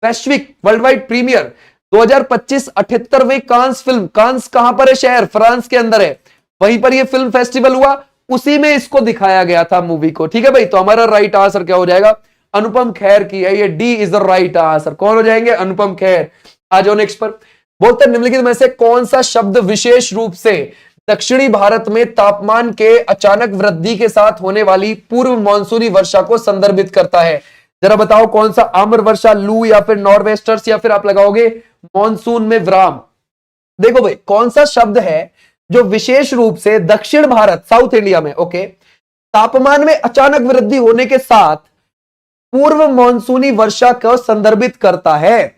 वैश्विक वर्ल्ड वाइड प्रीमियर 2025 78वें कांस फिल्म, कांस कहां पर है? शहर फ्रांस के अंदर है, वहीं पर यह फिल्म फेस्टिवल हुआ, उसी में इसको दिखाया गया था मूवी को। ठीक है भाई, तो हमारा राइट आंसर क्या हो जाएगा? अनुपम खेर की है, ये D is the right answer. कौन हो जाएंगे? अनुपम खेर। आ जाओ नेक्स्ट पर। बोलते हैं निम्नलिखित में से कौन सा शब्द विशेष रूप से दक्षिणी भारत में तापमान के अचानक वृद्धि के साथ होने वाली पूर्व मानसूनी वर्षा को संदर्भित करता है? जरा बताओ कौन सा? आम्र वर्षा, लू, या फिर नॉर्वेस्टर्स, या फिर आप लगाओगे मॉनसून में विराम। देखो भाई, कौन सा शब्द है जो विशेष रूप से दक्षिण भारत, साउथ इंडिया में, ओके, तापमान में अचानक वृद्धि होने के साथ पूर्व मानसूनी वर्षा को संदर्भित करता है?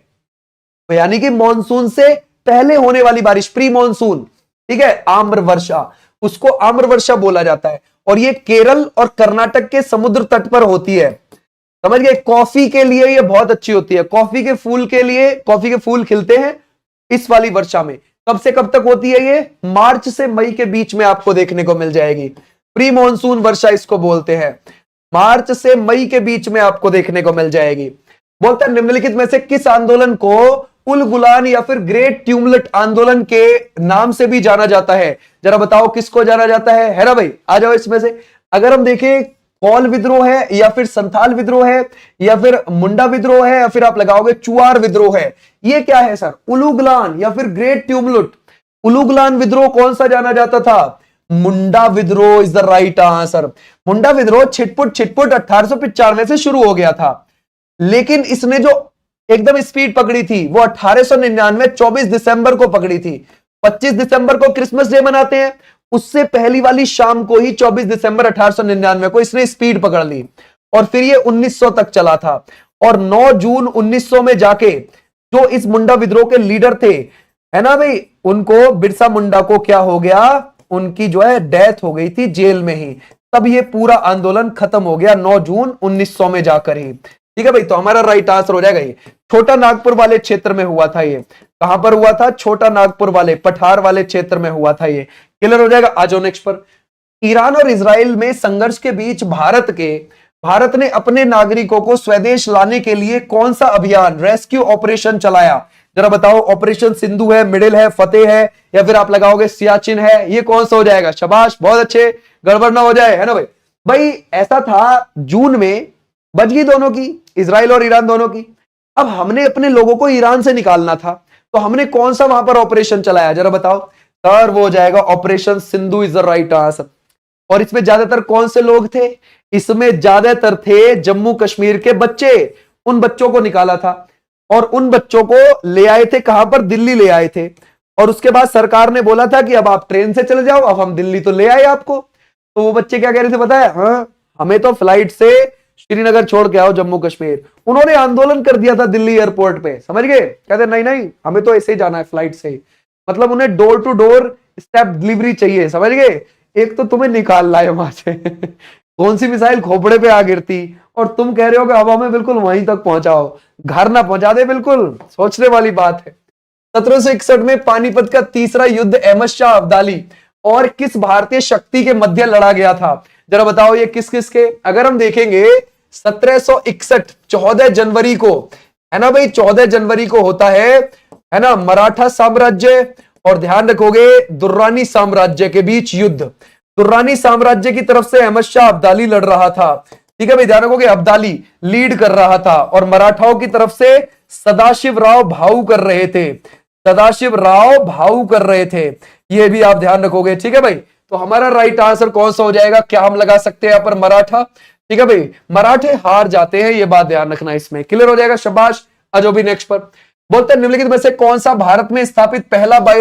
यानी कि मानसून से पहले होने वाली बारिश, प्री मानसून। ठीक है, आम्र वर्षा, उसको आम्र वर्षा बोला जाता है, और ये केरल और कर्नाटक के समुद्र तट पर होती है। समझ गए? कॉफी के लिए ये बहुत अच्छी होती है, कॉफी के फूल के लिए, कॉफी के फूल खिलते हैं इस वाली वर्षा में। कब से कब तक होती है ये? मार्च से मई के बीच में आपको देखने को मिल जाएगी। प्री मॉनसून वर्षा इसको बोलते हैं, मार्च से मई के बीच में आपको देखने को मिल जाएगी। बोलता है निम्नलिखित में से किस आंदोलन को उल गुलान या फिर ग्रेट ट्यूमलेट आंदोलन के नाम से भी जाना जाता है? जरा बताओ किसको जाना जाता है ना भाई? आ जाओ इसमें से। अगर हम देखें, कौल विद्रोह है, या फिर संथाल विद्रोह है, या फिर मुंडा विद्रोह है, या फिर आप लगाओगे चुआर विद्रोह है, ये क्या है सर? उलुगलान या फिर ग्रेट ट्यूमलेट। उलुगलान विद्रोह कौन सा जाना जाता था? मुंडा विद्रोह इज द राइट आंसर। मुंडा विद्रोह छिटपुट 1895 से शुरू हो गया था, लेकिन इसने जो एकदम स्पीड पकड़ी थी वो 1899 24 दिसंबर को पकड़ी थी। 25 दिसंबर को क्रिसमस डे मनाते हैं, उससे पहली वाली शाम को ही 24 दिसंबर 1899 को इसने स्पीड पकड़ ली, और फिर ये 1900 तक चला था। और 9 जून 1900 में जाके जो इस मुंडा विद्रोह के लीडर थे, है ना भाई, उनको, बिरसा मुंडा को क्या हो गया? उनकी जो है डेथ हो गई थी जेल में ही। तब ये पूरा आंदोलन खत्म हो गया 9 जून 1900 में जाकर ही। ठीक है भाई, तो हमारा राइट आंसर हो जाएगा ये। छोटा नागपुर वाले क्षेत्र में हुआ था ये। कहां पर हुआ था? छोटा नागपुर वाले, पठार वाले क्षेत्र में हुआ था ये। क्लियर हो जाएगा? आ जाओ नेक्स्ट पर। ईरान और इजराइल में संघर्ष के बीच भारत ने अपने नागरिकों को स्वदेश लाने के लिए कौन सा अभियान, रेस्क्यू ऑपरेशन चलाया? जरा बताओ, ऑपरेशन सिंधु है, मिडिल है, फतेह है, या फिर आप लगाओगे सियाचिन है? ये कौन सा हो जाएगा? शाबाश, बहुत अच्छे, गड़बड़ ना हो जाए, है ना भाई? भाई ऐसा था, जून में बच गई दोनों की, इजराइल और ईरान दोनों की। अब हमने अपने लोगों को ईरान से निकालना था, तो हमने कौन सा वहां पर ऑपरेशन चलाया? जरा बताओ सर। वो हो जाएगा operation Sindhu is the right answer. और इसमें ज्यादातर कौन से लोग थे? इसमें ज्यादातर थे जम्मू कश्मीर के बच्चे। उन बच्चों को निकाला था, और उन बच्चों को ले आए थे कहां पर? दिल्ली ले आए थे। और उसके बाद सरकार ने बोला था कि अब आप ट्रेन से चले जाओ, अब हम दिल्ली तो ले आए आपको। तो वो बच्चे क्या कह रहे थे पता है? हाँ, हमें तो फ्लाइट से श्रीनगर छोड़ के आओ जम्मू कश्मीर। उन्होंने आंदोलन कर दिया था दिल्ली एयरपोर्ट पे, समझ गए? कहते नहीं नहीं, हमें तो ऐसे ही जाना है, फ्लाइट से ही। मतलब उन्हें door to door step delivery चाहिए, समझ गए? एक तो तुम्हें निकाल लाए वहां से कौन सी मिसाइल खोपड़े पे आ गिरती, और तुम कह रहे हो कि अब हमें बिल्कुल वहीं तक पहुंचाओ, घर ना पहुंचा दे। बिल्कुल सोचने वाली बात है। 1761 में पानीपत का तीसरा युद्ध अहमद शाह अब्दाली और किस भारतीय शक्ति के मध्य लड़ा गया था? जरा बताओ ये किस किस के? अगर हम देखेंगे 1761 14 जनवरी को, है ना भाई, 14 जनवरी को होता है ना, मराठा साम्राज्य और ध्यान रखोगे दुर्रानी साम्राज्य के बीच युद्ध। दुर्रानी साम्राज्य की तरफ से अहमद शाह अब्दाली लड़ रहा था, ठीक है भाई, ध्यान रखोगे, अब्दाली लीड कर रहा था, और मराठाओं की तरफ से सदाशिव राव भाऊ कर रहे थे। सदाशिव राव भाऊ कर रहे थे, ये भी आप ध्यान रखोगे। ठीक है भाई, तो हमारा राइट आंसर कौन सा हो जाएगा? क्या हम लगा सकते हैं यहां पर? मराठा। ठीक है भाई, मराठे हार जाते हैं, ये बात ध्यान रखना इसमें। क्लियर हो जाएगा? शाबाश। आज भी नेक्स्ट पर। बोलते हैं निम्नलिखित में से कौन सा भारत में स्थापित पहला बायो